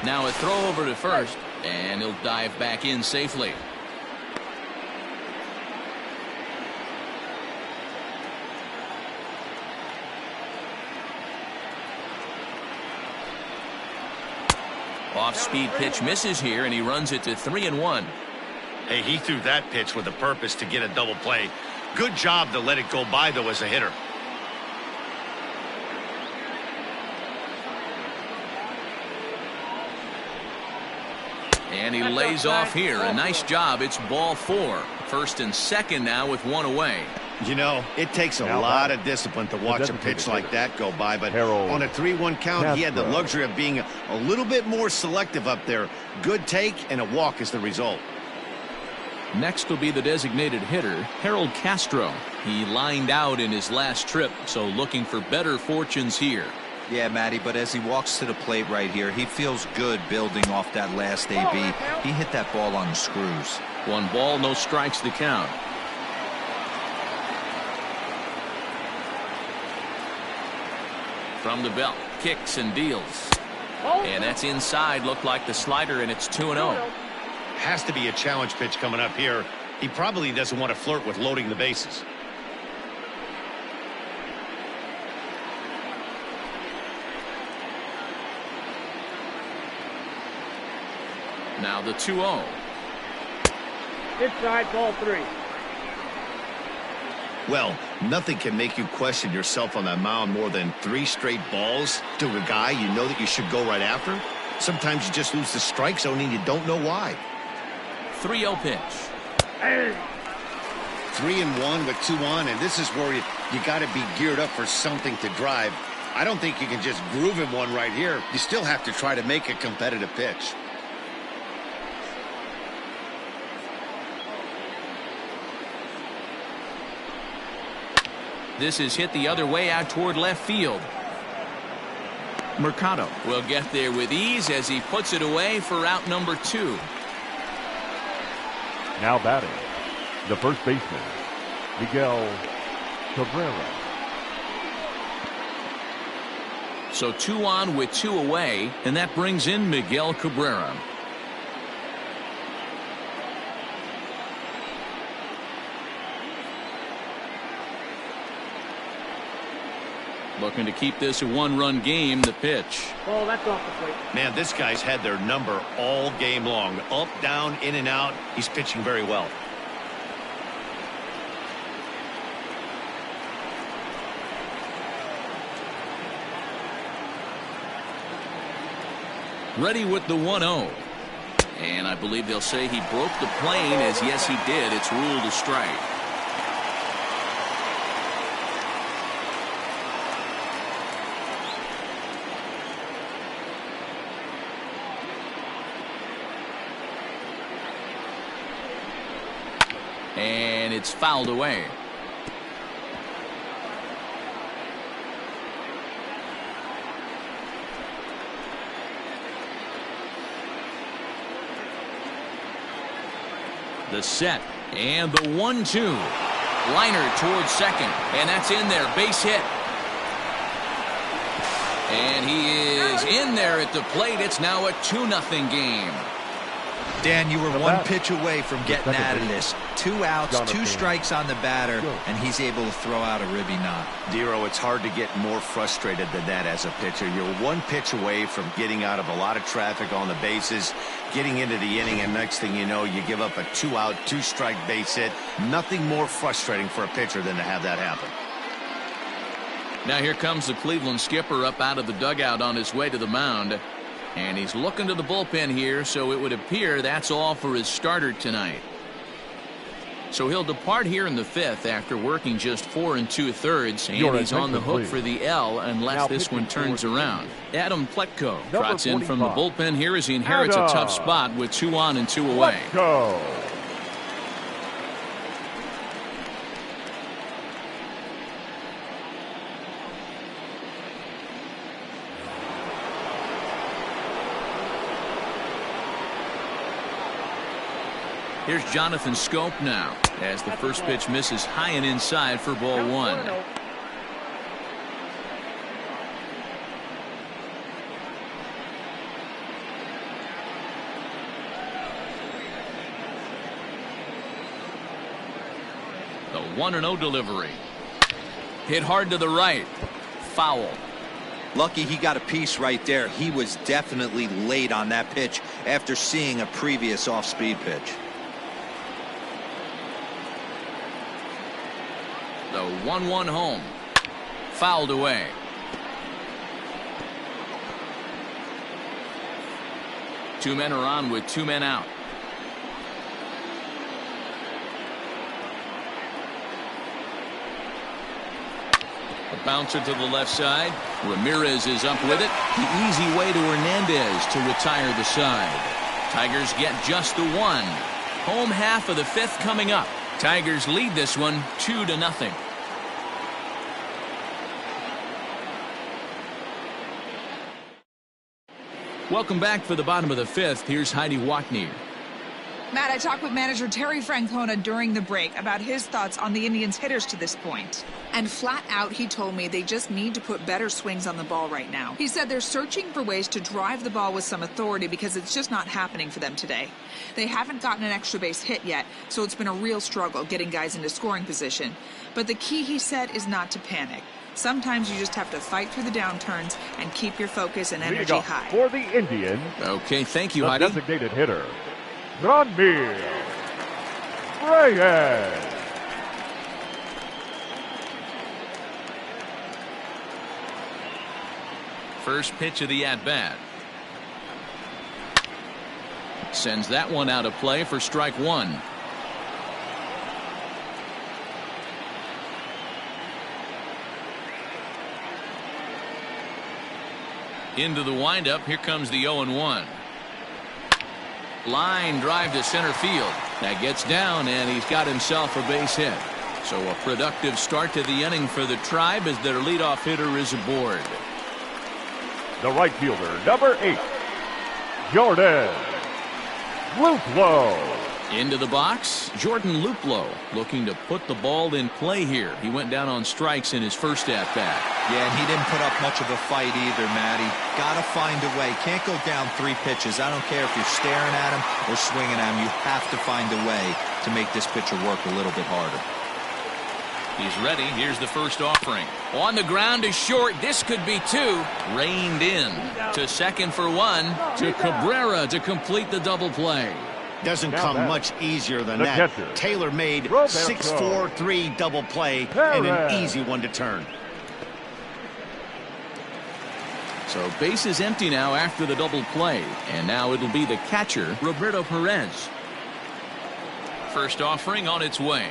Now a throw over to first, and he'll dive back in safely. Off-speed pitch misses here, and he runs it to 3-1. Hey, he threw that pitch with a purpose to get a double play. Good job to let it go by, though, as a hitter. And he lays off here. A nice job. It's ball 4. First and second now with one away. You know, it takes a lot of discipline to watch a pitch like that go by, but on a 3-1 count, he had the luxury of being a little bit more selective up there. Good take, and a walk is the result. Next will be the designated hitter, Harold Castro. He lined out in his last trip, so looking for better fortunes here. Yeah, Matty, but as he walks to the plate right here, he feels good building off that last AB. He hit that ball on the screws. 1 ball, no strikes the count. From the belt, kicks and deals. And that's inside. Looked like the slider, and it's 2-0. Has to be a challenge pitch coming up here. He probably doesn't want to flirt with loading the bases. Now the 2-0. inside, ball 3. Well, nothing can make you question yourself on that mound more than 3 straight balls to a guy you know that you should go right after. Sometimes you just lose the strike zone and you don't know why. 3-0 pitch. 3-1 with 2 on, and this is where you got to be geared up for something to drive. I don't think you can just groove him one right here. You still have to try to make a competitive pitch. This is hit the other way out toward left field. Mercado will get there with ease as he puts it away for out number 2. Now batting, the first baseman, Miguel Cabrera. So 2 on with 2 away, and that brings in Miguel Cabrera. Looking to keep this a one-run game. The pitch. Ball, that's off the plate. Man, this guy's had their number all game long. Up, down, in and out. He's pitching very well. Ready with the 1-0. And I believe they'll say he broke the plane, as yes he did. It's ruled a strike. And it's fouled away. The set and the 1-2. Liner towards second, and that's in there. Base hit. And he is in there at the plate. It's now a 2-0 game. Dan, you were one pitch away from getting out of this. 2 outs, 2 strikes on the batter, and he's able to throw out a ribby knot. Dero, it's hard to get more frustrated than that as a pitcher. You're 1 pitch away from getting out of a lot of traffic on the bases, getting into the inning, and next thing you know, you give up a 2-out, 2-strike base hit. Nothing more frustrating for a pitcher than to have that happen. Now here comes the Cleveland skipper up out of the dugout on his way to the mound. And he's looking to the bullpen here, so it would appear that's all for his starter tonight. So he'll depart here in the 5th after working just 4 2/3, and he's on the hook for the L unless this one turns around. Adam Pleitko trots in from the bullpen here as he inherits a tough spot with 2 on and 2 away. Here's Jonathan Schoop now as the first pitch misses high and inside for ball 1. The 1-0 delivery. Hit hard to the right. Foul. Lucky he got a piece right there. He was definitely late on that pitch after seeing a previous off-speed pitch. The 1-1 home. Fouled away. Two men are on with 2 men out. A bouncer to the left side. Ramirez is up with it. The easy way to Hernandez to retire the side. Tigers get just the 1. Home half of the 5th coming up. Tigers lead this one 2-0. Welcome back for the bottom of the 5th. Here's Heidi Watney. Matt, I talked with manager Terry Francona during the break about his thoughts on the Indians' hitters to this point. And flat out, he told me they just need to put better swings on the ball right now. He said they're searching for ways to drive the ball with some authority because it's just not happening for them today. They haven't gotten an extra base hit yet, so it's been a real struggle getting guys into scoring position. But the key, he said, is not to panic. Sometimes you just have to fight through the downturns and keep your focus and energy high. For the Indians. Okay, thank you, the Heidi. Designated hitter, Franmil Reyes. First pitch of the at-bat. Sends that one out of play for strike 1. Into the windup. Here comes the 0-1. Line drive to center field. That gets down, and he's got himself a base hit. So a productive start to the inning for the Tribe as their leadoff hitter is aboard. The right fielder, number 8, Jordan Luplow. Into the box, Jordan Luplow looking to put the ball in play here. He went down on strikes in his first at-bat. Yeah, and he didn't put up much of a fight either, Matty. Gotta find a way. Can't go down 3 pitches. I don't care if you're staring at him or swinging at him. You have to find a way to make this pitcher work a little bit harder. He's ready. Here's the first offering. On the ground is short. This could be two. Reined in. To second for one. To Cabrera to complete the double play. Doesn't come much easier than the that. catcher, Taylor-made Roberto. 6-4-3 double play and Perez. an easy one to turn. So base is empty now after the double play. And now it'll be the catcher, Roberto Perez. First offering on its way.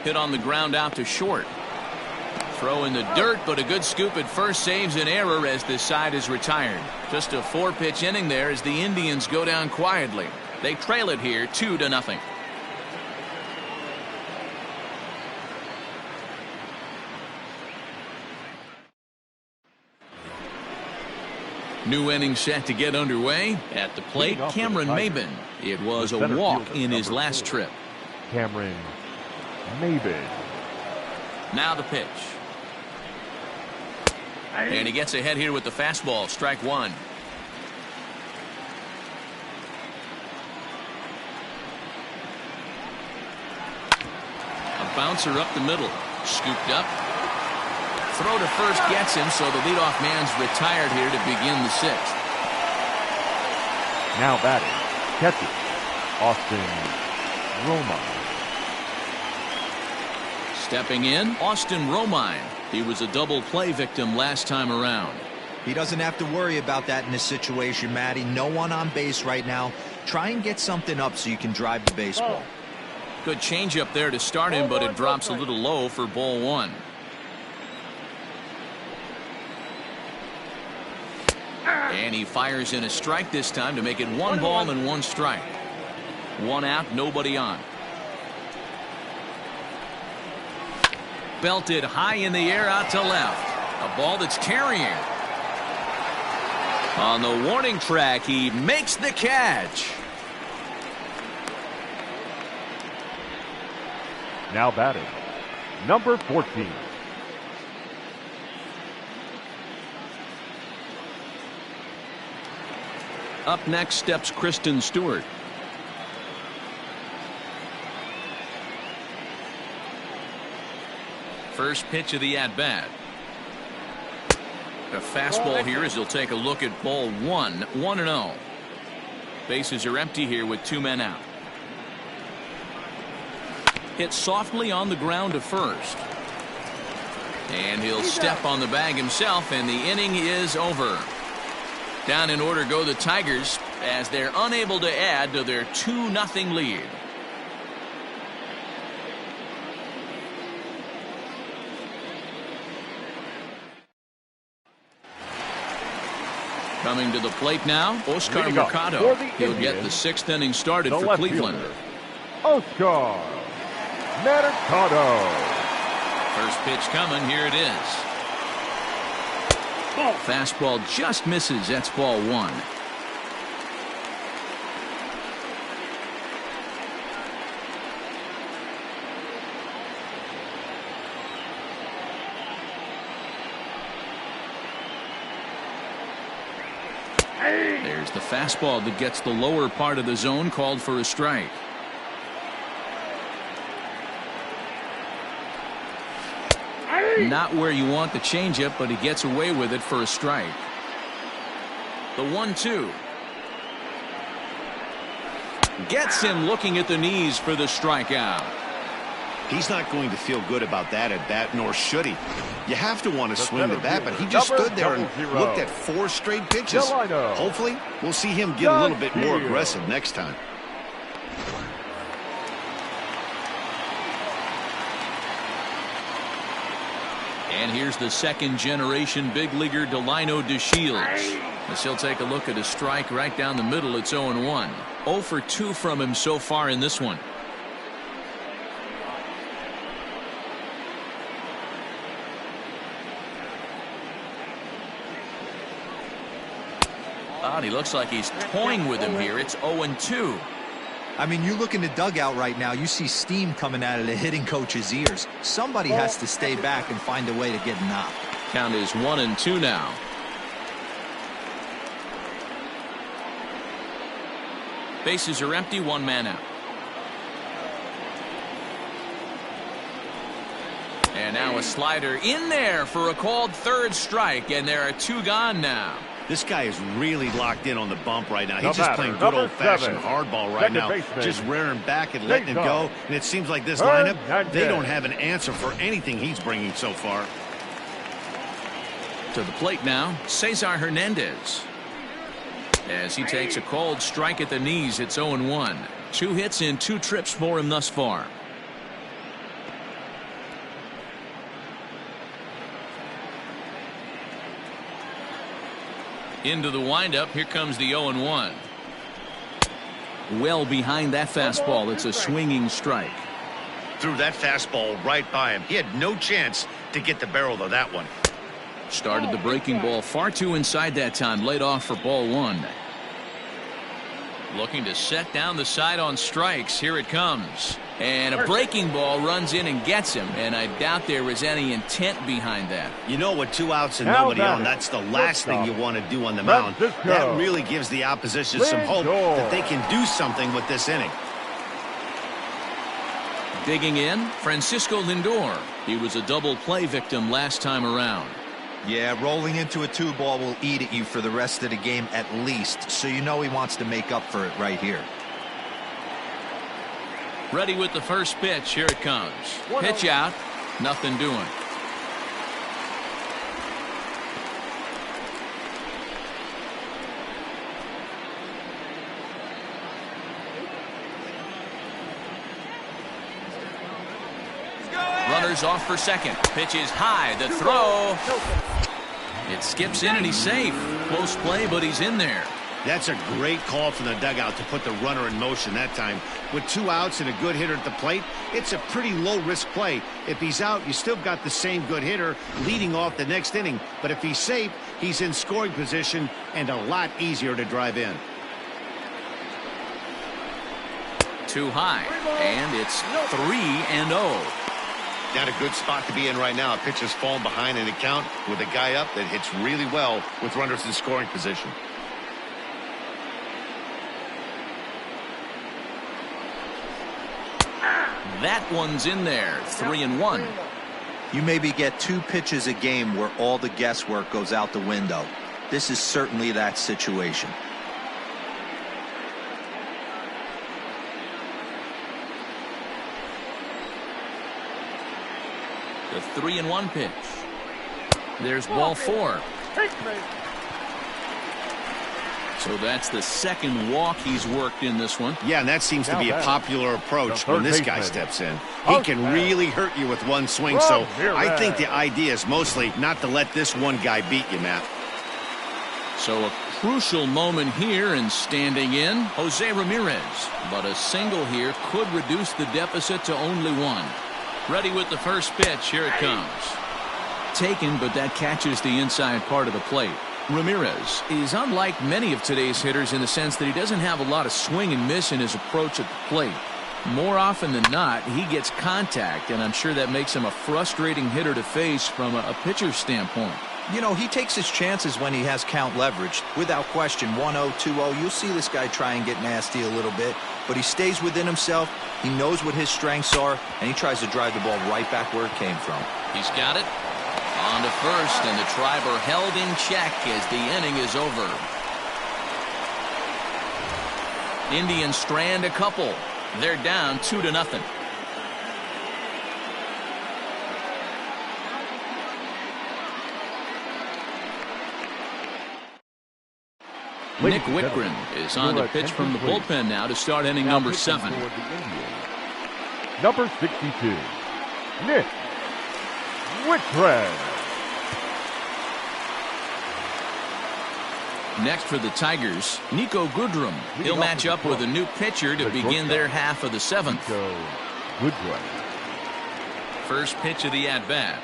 Hit on the ground out to short. Throw in the dirt, but a good scoop at first saves an error as this side is retired. Just a 4-pitch inning there as the Indians go down quietly. They trail it here 2-0. New inning set to get underway. At the plate, Cameron Maybin. It was a walk in his last trip. Cameron Maybin. Now the pitch. And he gets ahead here with the fastball. Strike one. A bouncer up the middle. Scooped up. Throw to first gets him, so the leadoff man's retired here to begin the sixth. Now batting, catcher, Austin Romine. Stepping in, Austin Romine. He was a double play victim last time around. He doesn't have to worry about that in this situation, Matty. No one on base right now. Try and get something up so you can drive the baseball. Good changeup there to start him, but it drops a little low for ball one. And he fires in a strike this time to make it 1 ball and 1 strike. 1 out, nobody on. Belted high in the air out to left. A ball that's carrying. On the warning track, he makes the catch. Now batting, number 14. Up next steps Kristen Stewart. First pitch of the at-bat. A fastball here as he'll take a look at ball one. 1-0. Bases are empty here with 2 men out. Hit softly on the ground to first. And he'll step on the bag himself, and the inning is over. Down in order go the Tigers as they're unable to add to their 2-0 lead. Coming to the plate now, Oscar Mercado. He'll get the 6th inning started for Cleveland. Oscar Mercado. First pitch coming. Here it is. Fastball just misses. That's ball one. There's the fastball that gets the lower part of the zone, called for a strike. Not where you want the changeup, but he gets away with it for a strike. The 1-2. Gets him looking at the knees for the strikeout. He's not going to feel good about that at bat, nor should he. You have to want to swing the bat, but he just stood there and looked at 4 straight pitches. Hopefully, we'll see him get a little bit more aggressive next time. And here's the second-generation big leaguer Delino DeShields. As he'll take a look at a strike right down the middle. It's 0-1. 0 for 2 from him so far in this one. God, he looks like he's toying with him here. It's 0-2. I mean, you look in the dugout right now, you see steam coming out of the hitting coach's ears. Somebody has to stay back and find a way to get knocked. Count is 1-2 now. Bases are empty, 1 man out. And now a slider in there for a called third strike, and there are 2 gone now. This guy is really locked in on the bump right now. He's The just batter, playing good number old-fashioned 7, hardball right second now. baseman, Just rearing back and letting him Jason. go. And it seems like this Third lineup, and they 10. don't have an answer for anything he's bringing so far. To the plate now, Cesar Hernandez. As he takes a called strike at the knees, it's 0-1. 2 hits in 2 trips for him thus far. Into the windup, here comes the 0-1. Well behind that fastball, it's a swinging strike. Threw that fastball right by him. He had no chance to get the barrel of that one. Started the breaking ball far too inside that time, laid off for ball 1. Looking to set down the side on strikes. Here it comes. And a breaking ball runs in and gets him. And I doubt there was any intent behind that. You know, with 2 outs and Now nobody on, batter. that's the last thing you want to do on the mound. Francisco. That really gives the opposition some hope Lindor. that they can do something with this inning. Digging in, Francisco Lindor. He was a double play victim last time around. Yeah, rolling into a 2-ball will eat at you for the rest of the game at least, so you know he wants to make up for it right here. Ready with the first pitch. Here it comes. Pitch out. Nothing doing. Runners off for second. Pitch is high. The throw. It skips in and he's safe. Close play, but he's in there. That's a great call from the dugout to put the runner in motion that time. With 2 outs and a good hitter at the plate, it's a pretty low-risk play. If he's out, you still got the same good hitter leading off the next inning. But if he's safe, he's in scoring position and a lot easier to drive in. Too high. And it's 3-0. Not a good spot to be in right now. A pitcher's falling behind in the count with a guy up that hits really well with runners in scoring position. That one's in there. 3-1. You maybe get 2 pitches a game where all the guesswork goes out the window. This is certainly that situation. The 3-1 pitch. There's ball 4. So that's the second walk he's worked in this one. Yeah, and that seems to be a popular approach when this guy steps in. He can really hurt you with one swing, so I think the idea is mostly not to let this one guy beat you, Matt. So a crucial moment here, and standing in, Jose Ramirez. But a single here could reduce the deficit to only 1. Ready with the first pitch. Here it comes. Taken, but that catches the inside part of the plate. Ramirez is unlike many of today's hitters in the sense that he doesn't have a lot of swing and miss in his approach at the plate. More often than not, he gets contact, and I'm sure that makes him a frustrating hitter to face from a pitcher's standpoint. You know, he takes his chances when he has count leverage. Without question, 1-0, 2-0, you'll see this guy try and get nasty a little bit, but he stays within himself. He knows what his strengths are, and he tries to drive the ball right back where it came from. He's got it. On to first, and the Triber held in check as the inning is over. Indians strand a couple. They're down 2-0. Nick Whitgren is on the pitch from the bullpen now to start inning number 7. Number 62, Nick Whitgren. Next for the Tigers, Nico Goodrum. He'll match up with a new pitcher to begin their half of the 7th. Goodwin. First pitch of the at-bat.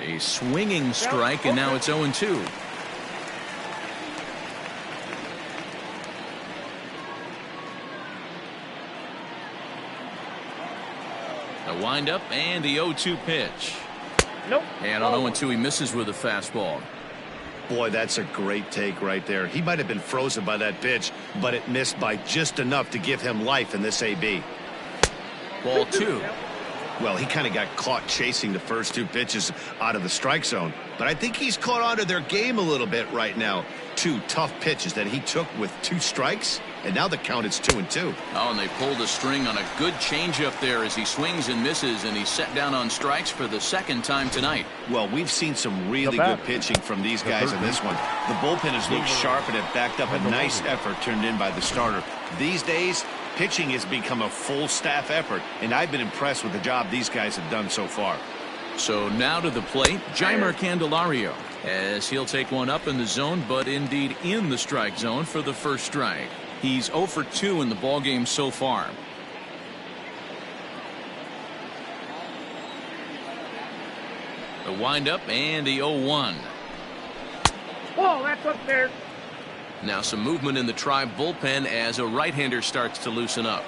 A swinging strike, and now it's 0-2. The windup and the 0-2 pitch. Nope. And on 0-2, he misses with a fastball. Boy, that's a great take right there. He might have been frozen by that pitch, but it missed by just enough to give him life in this AB. Ball 2. Well, he kind of got caught chasing the first two pitches out of the strike zone. But I think he's caught on to their game a little bit right now. Two tough pitches that he took with 2 strikes, and now the count is 2-2. Oh, and they pulled a string on a good changeup there as he swings and misses, and he's set down on strikes for the second time tonight. Well, we've seen some really good pitching from these guys in this one. The bullpen has looked sharp and it backed up a nice effort turned in by the starter. These days, pitching has become a full staff effort, and I've been impressed with the job these guys have done so far. So now to the plate, Jeimer Candelario, as he'll take one up in the zone, but indeed in the strike zone for the first strike. He's 0 for 2 in the ballgame so far. The windup and the 0-1. Whoa, that's upstairs. Now some movement in the Tribe bullpen as a right-hander starts to loosen up.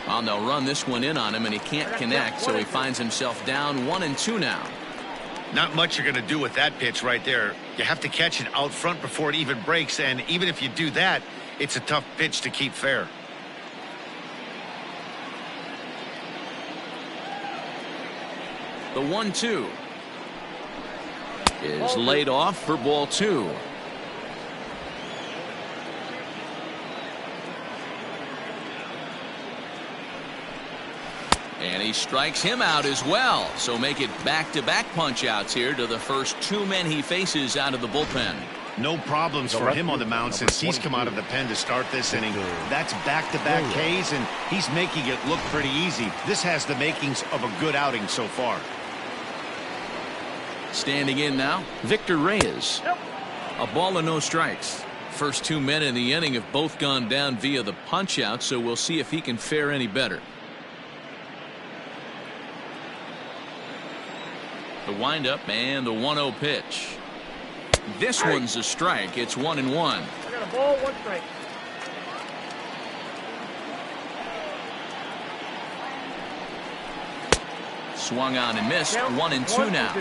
Well, they'll run this one in on him, and he can't connect, so he finds himself down 1-2 now. Not much you're going to do with that pitch right there. You have to catch it out front before it even breaks, and even if you do that, it's a tough pitch to keep fair. The 1-2 is laid off for ball 2. And he strikes him out as well. So make it back-to-back punch-outs here to the first 2 men he faces out of the bullpen. No problems for him on the mound since he's come out of the pen to start this inning. That's back-to-back Ks, and he's making it look pretty easy. This has the makings of a good outing so far. Standing in now, Victor Reyes. A ball and no strikes. First 2 men in the inning have both gone down via the punch-out, so we'll see if he can fare any better. The windup and the 1-0 pitch. This one's a strike. It's 1-1. I got a ball, 1 strike. Swung on and missed. 1-2 now.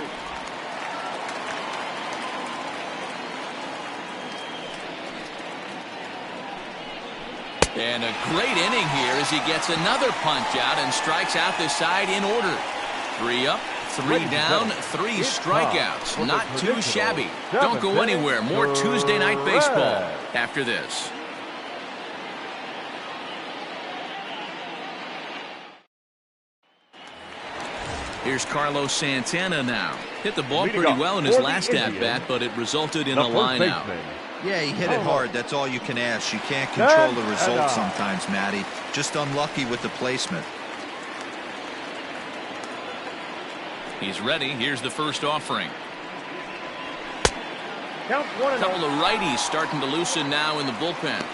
And a great inning here as he gets another punch out and strikes out this side in order. 3 up, 3 down, 3 strikeouts. Not too shabby. Don't go anywhere. More Tuesday Night Baseball after this. Here's Carlos Santana now. Hit the ball pretty well in his last at-bat, but it resulted in a line out. Yeah, he hit it hard. That's all you can ask. You can't control the result sometimes, Matty. Just unlucky with the placement. He's ready. Here's the first offering. Count 1-0. Couple of righties starting to loosen now in the bullpen.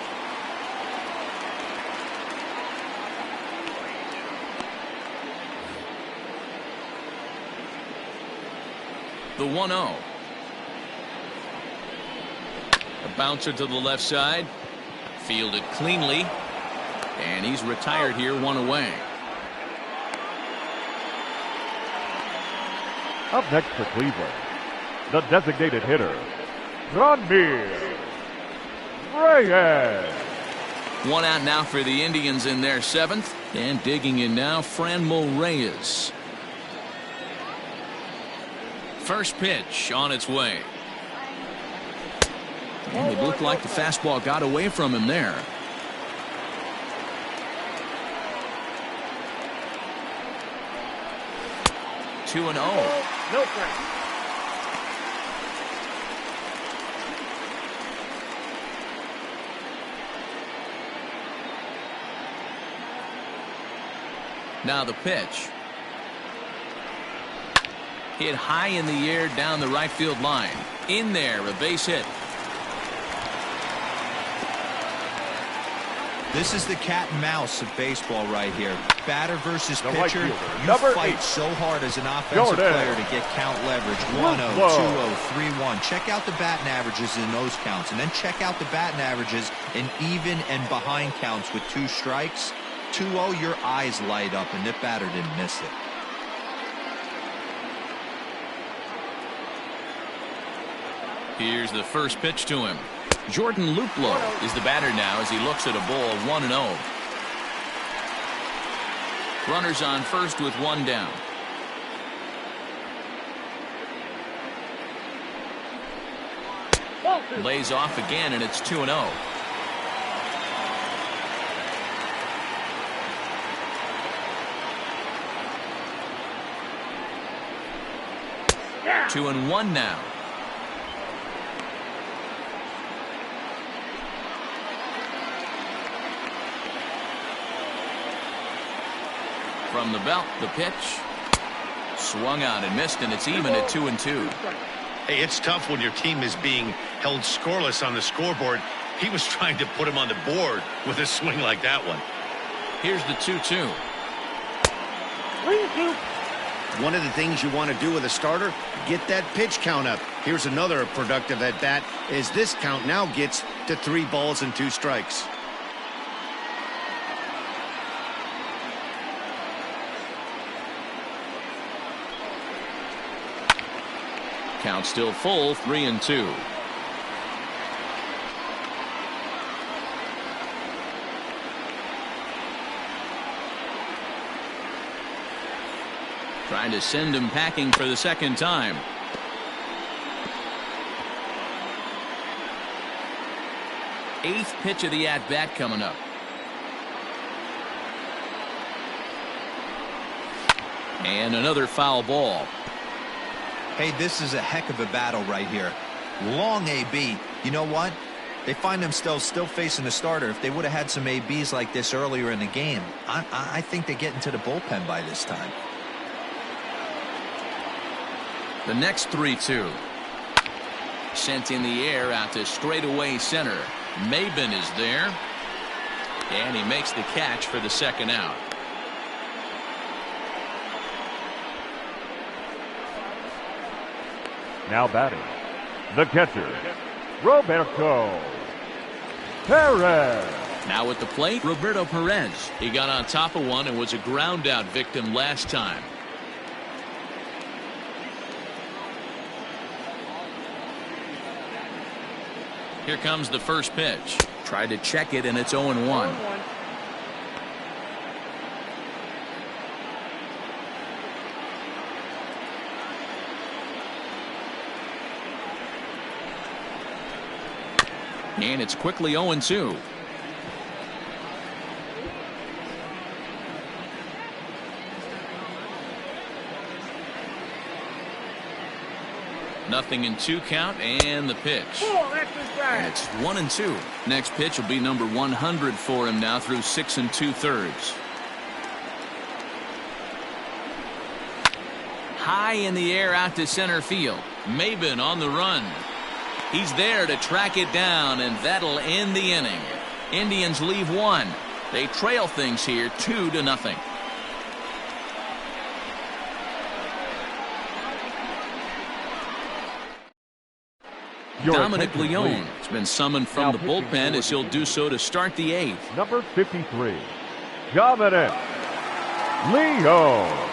The 1-0. A bouncer to the left side. Fielded cleanly. And he's retired here, 1 away. Up next for Cleveland, the designated hitter, Franmil Reyes. 1 out now for the Indians in their 7th. And digging in now, Franmil Reyes. First pitch on its way. And it looked like the fastball got away from him there. Two and 0. No strike. Now the pitch. Hit high in the air down the right field line. In there, a base hit. This is the cat and mouse of baseball right here. Batter versus The right pitcher. fielder, You number fight 8. so hard as an offensive Jordan. player to get count leverage. 1-0, 2-0, 3-1. Check out the batting averages in those counts, and then check out the batting averages in even and behind counts with 2 strikes. 2-0, your eyes light up, and the batter didn't miss it. Here's the first pitch to him. Jordan Luplow is the batter now as he looks at a ball 1-0. Runners on first with one down. Lays off again, and it's 2-0. Yeah. 2-1 now. From the belt, the pitch. Swung out and missed, and it's even at 2-2. Hey, it's tough when your team is being held scoreless on the scoreboard. He was trying to put him on the board with a swing like that one. Here's the 2-2. One of the things you want to do with a starter, get that pitch count up. Here's another productive at bat, as this count now gets to 3 balls and 2 strikes. Count still full, 3-2. Trying to send him packing for the second time. Eighth pitch of the at-bat coming up. And another foul ball. Hey, this is a heck of a battle right here. Long AB. You know what? They find themselves still facing a starter. If they would have had some ABs like this earlier in the game, I think they get into the bullpen by this time. The next 3-2. Sent in the air out to straightaway center. Maben is there. And he makes the catch for the second out. Now batting, the catcher, Roberto Perez. Now at the plate, Roberto Perez. He got on top of one and was a ground out victim last time. Here comes the first pitch. Tried to check it, and it's 0-1. And it's quickly 0-2. Nothing in 2 count, and the pitch. And it's 1-2. Next pitch will be number 100 for him now through 6 2/3. High in the air out to center field. Maben on the run. He's there to track it down, and that'll end the inning. Indians leave 1. They trail things here 2-0. Dominic Leone has been summoned from the bullpen as he'll do so to start the 8th. Number 53, Dominic Leone.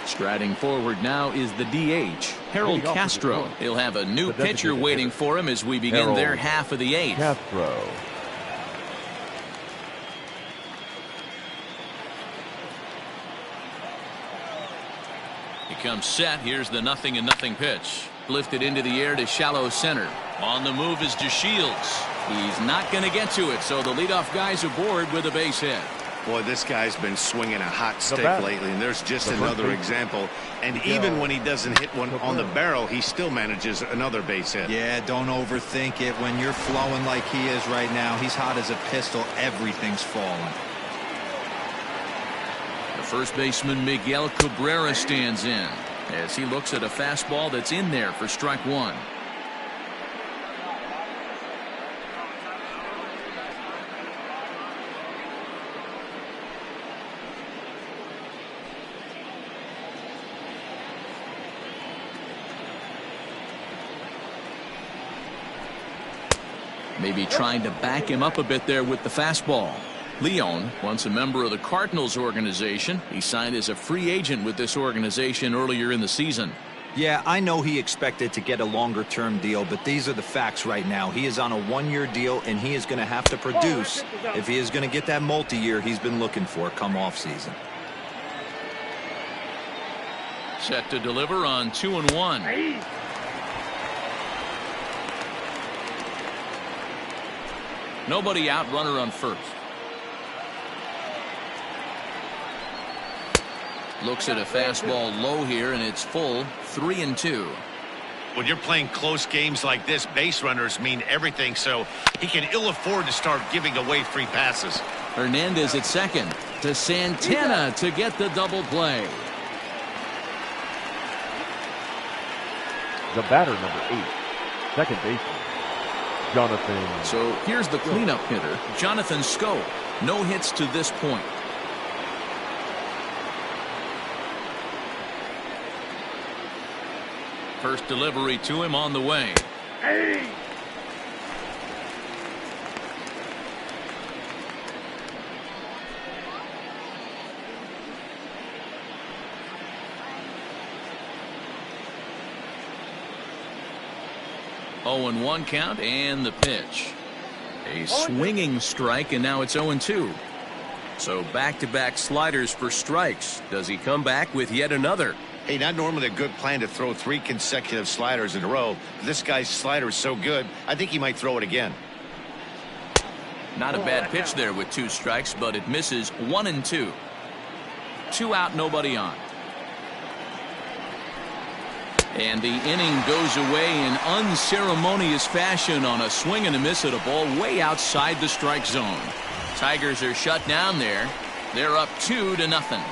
Striding forward now is the DH, Harold Castro. He'll have a new pitcher waiting for him as we begin their half of the 8th. Castro. He comes set. Here's the 0-0 pitch. Lifted into the air to shallow center. On the move is DeShields. He's not going to get to it, so the leadoff guy's aboard with a base hit. Boy, this guy's been swinging a hot stick lately, and there's just another example. And even when he doesn't hit one on the barrel, he still manages another base hit. Yeah, don't overthink it. When you're flowing like he is right now, he's hot as a pistol. Everything's falling. The first baseman Miguel Cabrera stands in as he looks at a fastball that's in there for strike 1. Maybe trying to back him up a bit there with the fastball. Leon, once a member of the Cardinals organization, he signed as a free agent with this organization earlier in the season. Yeah, I know he expected to get a longer-term deal, but these are the facts right now. He is on a one-year deal, and he is going to have to produce if he is going to get that multi-year he's been looking for come off-season. Set to deliver on 2-1. Nobody out, runner on first. Looks at a fastball low here, and it's full. 3-2. When you're playing close games like this, base runners mean everything, so he can ill afford to start giving away free passes. Hernandez at second to Santana to get the double play. The batter, number 8, second baseman, Jonathan. So here's the cleanup hitter, Jonathan Schoop. No hits to this point. First delivery to him on the way. Hey! Oh, and 1 count, and the pitch. A swinging strike, and now it's 0-2. So back-to-back sliders for strikes. Does he come back with yet another? Hey, not normally a good plan to throw 3 consecutive sliders in a row. This guy's slider is so good, I think he might throw it again. Not a bad pitch there with 2 strikes, but it misses. 1-2. 2 out, nobody on. And the inning goes away in unceremonious fashion on a swing and a miss at a ball way outside the strike zone. Tigers are shut down there. They're up 2-0.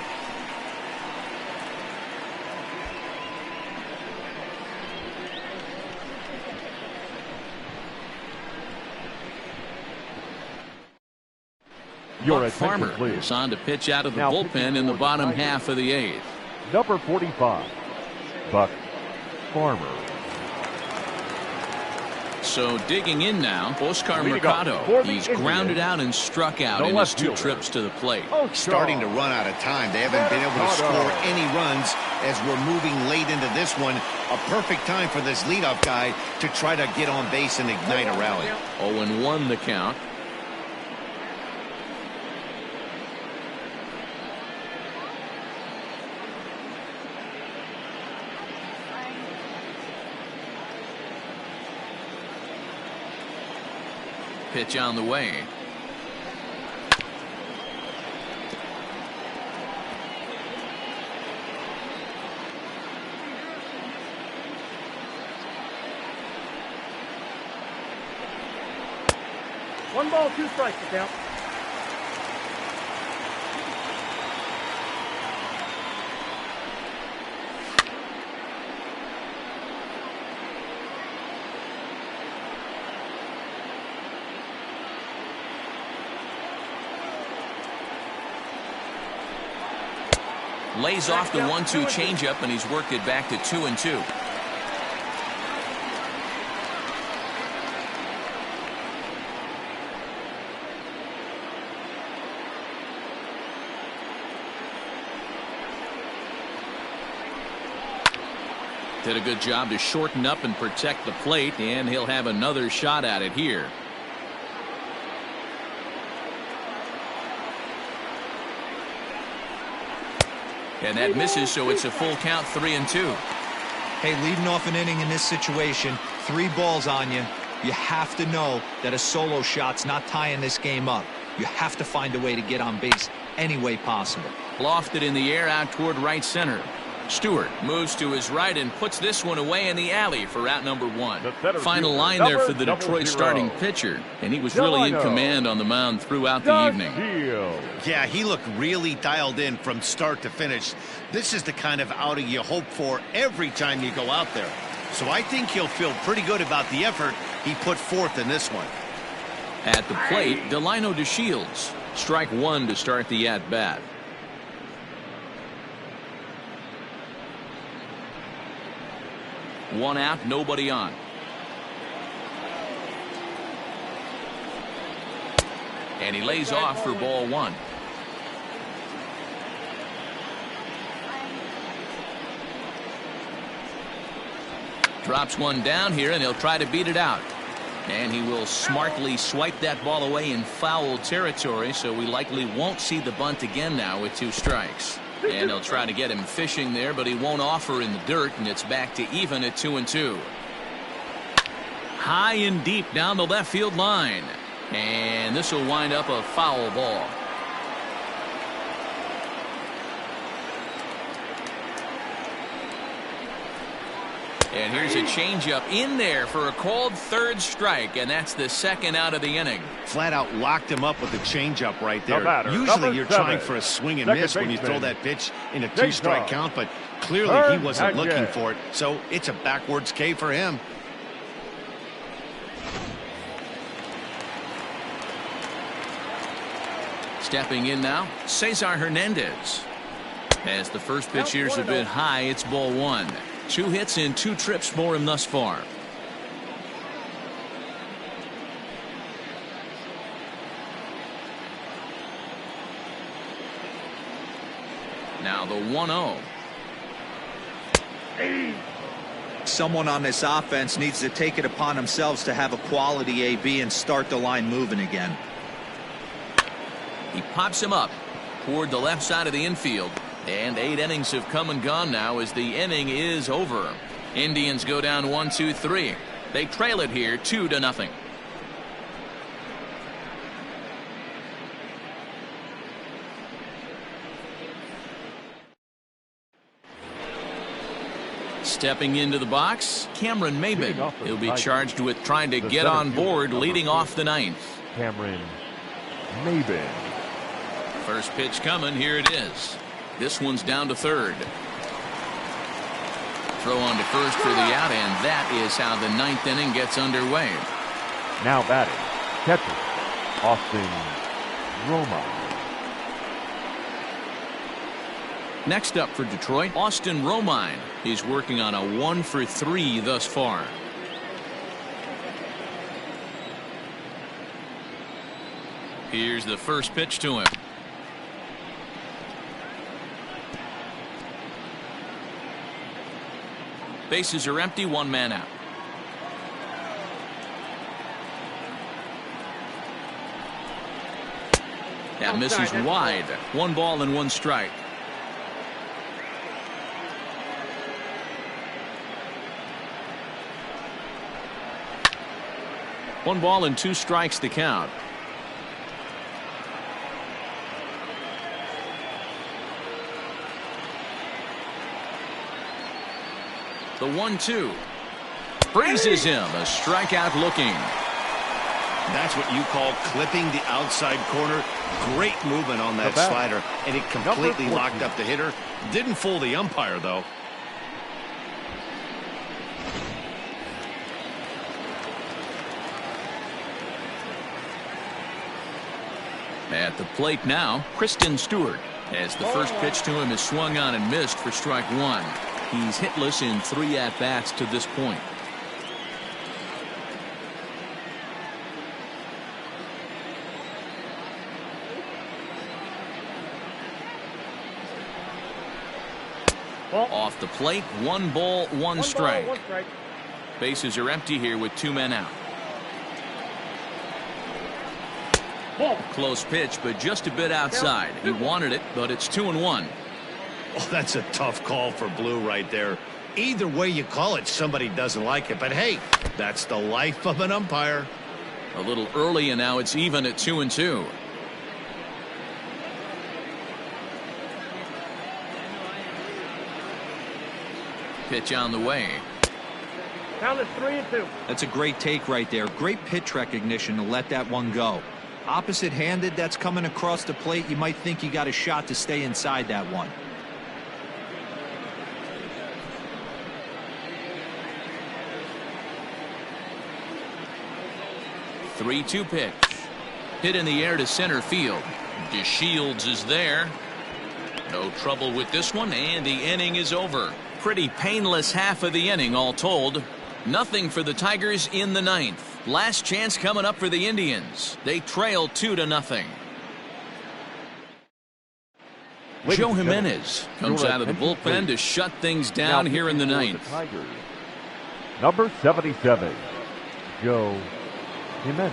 Your Buck attention, Farmer please. is on to pitch out of the Now bullpen in the bottom half of the 8th. Number 45, Buck Farmer. So digging in now, Oscar Leading up Mercado. for the He's Indians, grounded out and struck out the in his left 2 fielder. trips to the plate. Starting to run out of time. They haven't been able to score any runs as we're moving late into this one. A perfect time for this leadoff guy to try to get on base and ignite a rally. 0-1 the count. Pitch on the way. One ball, 2 strikes, the count. Lays off the 1-2 changeup, and he's worked it back to 2-2. Did a good job to shorten up and protect the plate, and he'll have another shot at it here. And that misses, so it's a full count, 3-2. Hey, leading off an inning in this situation, 3 balls on you. You have to know that a solo shot's not tying this game up. You have to find a way to get on base any way possible. Lofted in the air out toward right center. Stewart moves to his right and puts this one away in the alley for out number 1. Final line there for the Detroit starting pitcher, and he was really in command on the mound throughout the evening. Yeah, he looked really dialed in from start to finish. This is the kind of outing you hope for every time you go out there. So I think he'll feel pretty good about the effort he put forth in this one. At the plate, Delino DeShields. Strike 1 to start the at-bat. One out, nobody on. And he lays off for ball one. Drops one down here, and he'll try to beat it out. And he will smartly swipe that ball away in foul territory, so we likely won't see the bunt again now with 2 strikes. And they'll try to get him fishing there, but he won't offer in the dirt, and it's back to even at 2-2. High and deep down the left field line. And this will wind up a foul ball. And here's a changeup in there for a called 3rd strike, and that's the 2nd out of the inning. Flat out locked him up with the changeup right there. batter, Usually you're 7, trying for a swing and second miss when you throw baseman, that pitch in a Jake 2-strike Dog. count, but clearly he wasn't looking for it, so it's a backwards K for him. Stepping in now, Cesar Hernandez. As the first pitch here's a bit high, it's ball 1. 2 hits in 2 trips for him thus far. Now the 1-0. Someone on this offense needs to take it upon themselves to have a quality AB and start the line moving again. He pops him up toward the left side of the infield. And 8 innings have come and gone now as the inning is over. Indians go down 1-2-3. They trail it here 2-0. Stepping into the box, Cameron Maybin. He'll be charged with trying to get on board leading off the 9th. Cameron Maybin. First pitch coming. Here it is. This one's down to 3rd. Throw on to first for the out, and that is how the 9th inning gets underway. Now batting, catcher, Austin Romine. Next up for Detroit, Austin Romine. He's working on a 1-for-3 thus far. Here's the first pitch to him. Bases are empty, 1 man out. That misses wide. 1 ball and 1 strike. One ball and 2 strikes to count. The 1-2. Freezes him. A strikeout looking. That's what you call clipping the outside corner. Great movement on that slider, and it completely locked up the hitter. Didn't fool the umpire, though. At the plate now, Kristen Stewart. As the first pitch to him is swung on and missed for strike 1. He's hitless in 3 at-bats to this point. Off the plate, 1 ball, 1 strike. Bases are empty here with 2 men out. Close pitch, but just a bit outside. He wanted it, but it's 2-1. Oh, that's a tough call for Blue right there. Either way you call it, somebody doesn't like it. But hey, that's the life of an umpire. A little early, and now it's even at 2-2. Pitch on the way. Count is 3-2. That's a great take right there. Great pitch recognition to let that one go. Opposite-handed, that's coming across the plate. You might think you got a shot to stay inside that one. The 3-2 pitch. Hit in the air to center field. DeShields is there. No trouble with this one, and the inning is over. Pretty painless half of the inning all told. Nothing for the Tigers in the 9th. Last chance coming up for the Indians. They trail 2-0. Joe Jimenez comes out of the bullpen to shut things down here in the ninth. Number 77, Joe Jimenez.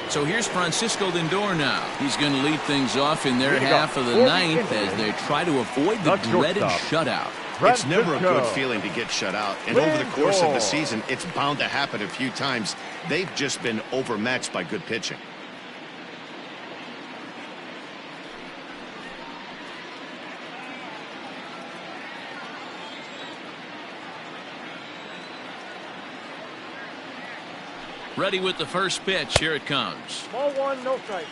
So here's Francisco Lindor now. He's going to lead things off in their half of the ninth as they try to avoid the dreaded shutout. It's never a good feeling to get shut out. And over the course of the season, it's bound to happen a few times. They've just been overmatched by good pitching. Ready with the first pitch. Here it comes. Ball one, no strike.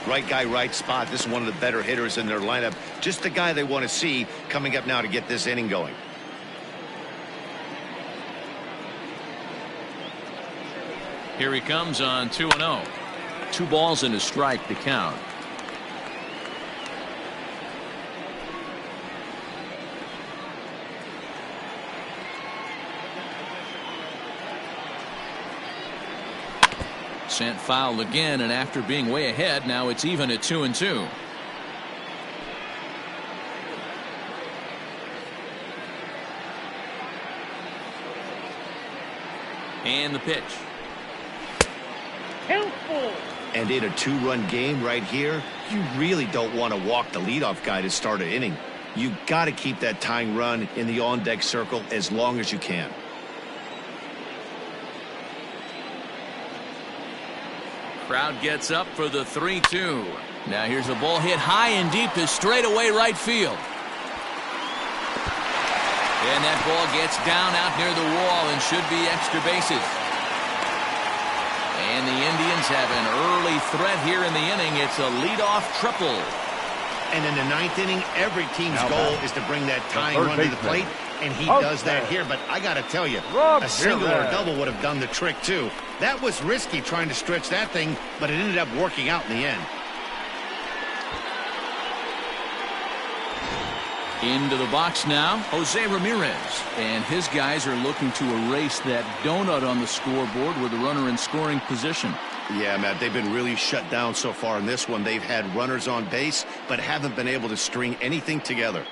Right guy, right spot. This is one of the better hitters in their lineup. Just the guy they want to see coming up now to get this inning going. Here he comes on 2-0. 2 balls and a strike to count. Sent foul again, and after being way ahead, now it's even at 2-2. And the pitch. And in a 2-run game right here, you really don't want to walk the leadoff guy to start an inning. You got to keep that tying run in the on-deck circle as long as you can. Crowd gets up for the 3-2. Now here's a ball hit high and deep to straightaway right field. And that ball gets down out near the wall and should be extra bases. And the Indians have an early threat here in the inning. It's a leadoff triple. And in the ninth inning, every team's goal is to bring that tying run to the plate, and he does that here. But I got to tell you, a single or a double would have done the trick too. That was risky trying to stretch that thing, but it ended up working out in the end. Into the box now, Jose Ramirez. And his guys are looking to erase that donut on the scoreboard with a runner in scoring position. Yeah, Matt, they've been really shut down so far in this one. They've had runners on base, but haven't been able to string anything together.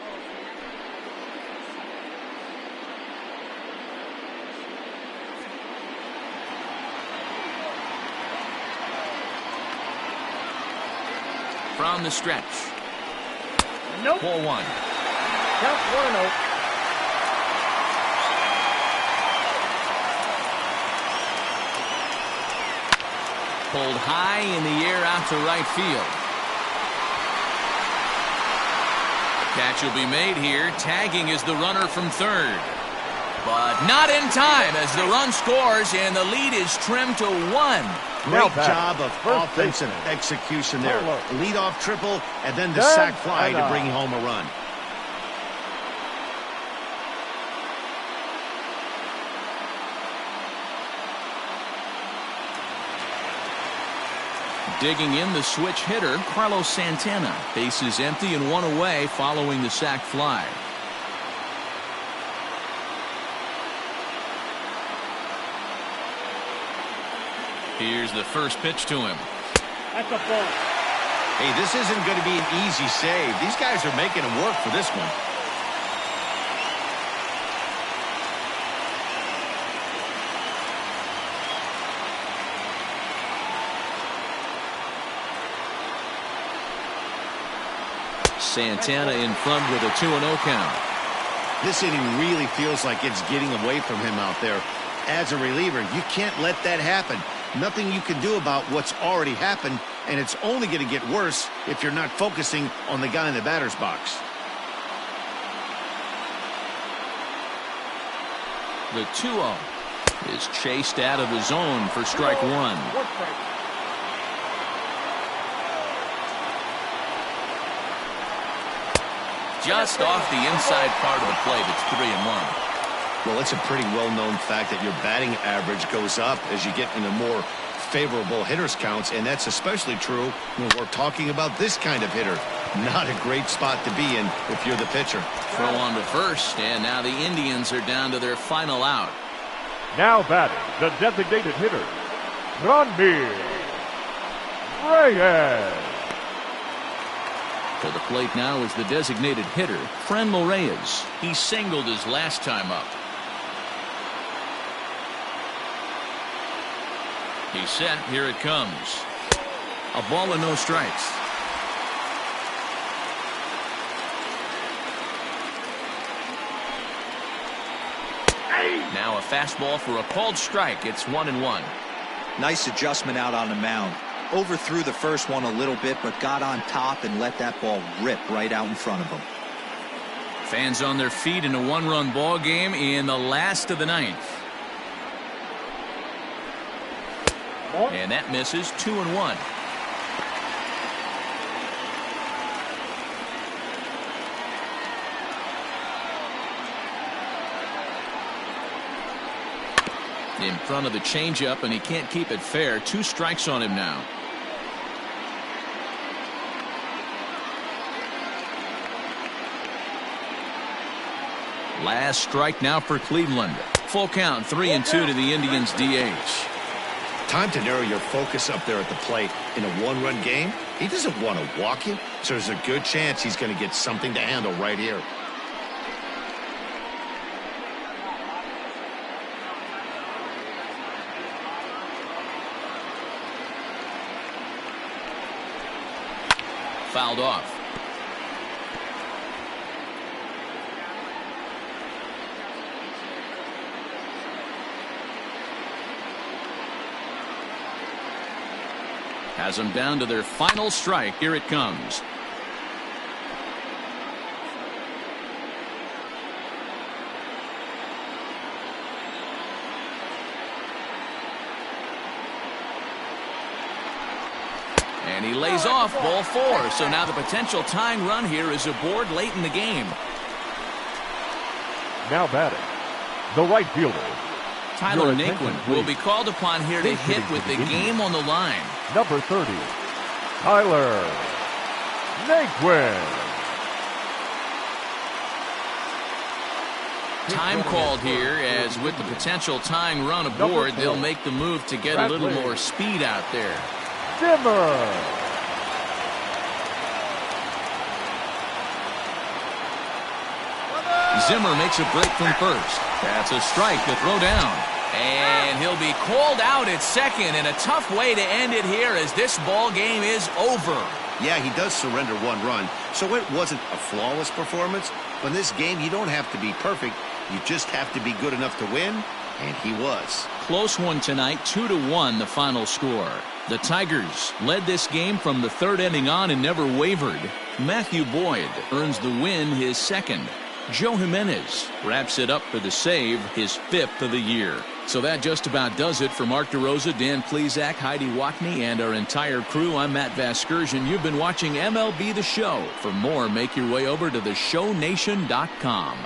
From the stretch. Nope. Ball 1. Count 1-0. Pulled high in the air out to right field. Catch will be made here. Tagging is the runner from third. But not in time as the run scores and the lead is trimmed to 1. Great job of offensive execution there. Leadoff triple and then the sac fly to bring home a run. Digging in the switch hitter, Carlos Santana. Bases empty and 1 away following the sac fly. Here's the first pitch to him. That's a ball. Hey, this isn't going to be an easy save. These guys are making him work for this one. Santana in front with a 2-0 count. This inning really feels like it's getting away from him out there. As a reliever, you can't let that happen. Nothing you can do about what's already happened, and it's only going to get worse if you're not focusing on the guy in the batter's box. The 2-0 is chased out of the zone for strike 1. just off the inside part of the plate. It's 3-1. Well, it's a pretty well-known fact that your batting average goes up as you get into more favorable hitters counts, and that's especially true when we're talking about this kind of hitter. Not a great spot to be in if you're the pitcher. Throw on to first, and now the Indians are down to their final out. Now batting, the designated hitter, Franmil Reyes. To the plate now is the designated hitter, Franmil Reyes. He singled his last time up. He's set. Here it comes. A ball and no strikes. Now a fastball for a called strike. It's 1-1. Nice adjustment out on the mound. Overthrew the first one a little bit, but got on top and let that ball rip right out in front of him. Fans on their feet in a one-run ball game in the last of the ninth. And that misses. 2-1. In front of the changeup, and he can't keep it fair. 2 strikes on him now. Last strike now for Cleveland. Full count, 3-2 to the Indians DH. Time to narrow your focus up there at the plate. In a one-run game, he doesn't want to walk you, so there's a good chance he's going to get something to handle right here. Fouled off. Has them down to their final strike. Here it comes. And he lays off ball 4. So now the potential tying run here is aboard late in the game. Now batting, the right fielder, Tyler Naquin will be called upon here to hit with the game on the line. Number 30, Tyler Naquin. Time called here, as with the potential tying run aboard, they'll make the move to get a little more speed out there. Zimmer. Zimmer makes a break from first. That's a strike to throw down. And he'll be called out at second, in a tough way to end it here, as this ball game is over. Yeah, he does surrender 1 run, so it wasn't a flawless performance. But in this game, you don't have to be perfect. You just have to be good enough to win, and he was. Close one tonight, 2-1 the final score. The Tigers led this game from the 3rd inning on and never wavered. Matthew Boyd earns the win, his 2nd. Joe Jimenez wraps it up for the save, his 5th of the year. So that just about does it for Mark DeRosa, Dan Plesac, Heidi Watney, and our entire crew. I'm Matt Vasgersian. You've been watching MLB The Show. For more, make your way over to theshownation.com.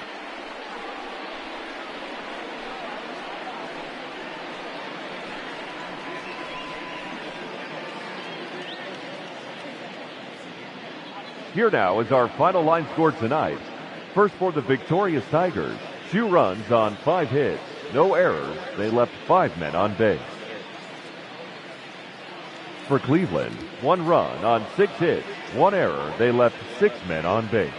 Here now is our final line score tonight. First for the victorious Tigers, 2 runs on 5 hits, no errors. They left 5 men on base. For Cleveland, 1 run on 6 hits, 1 error. They left 6 men on base.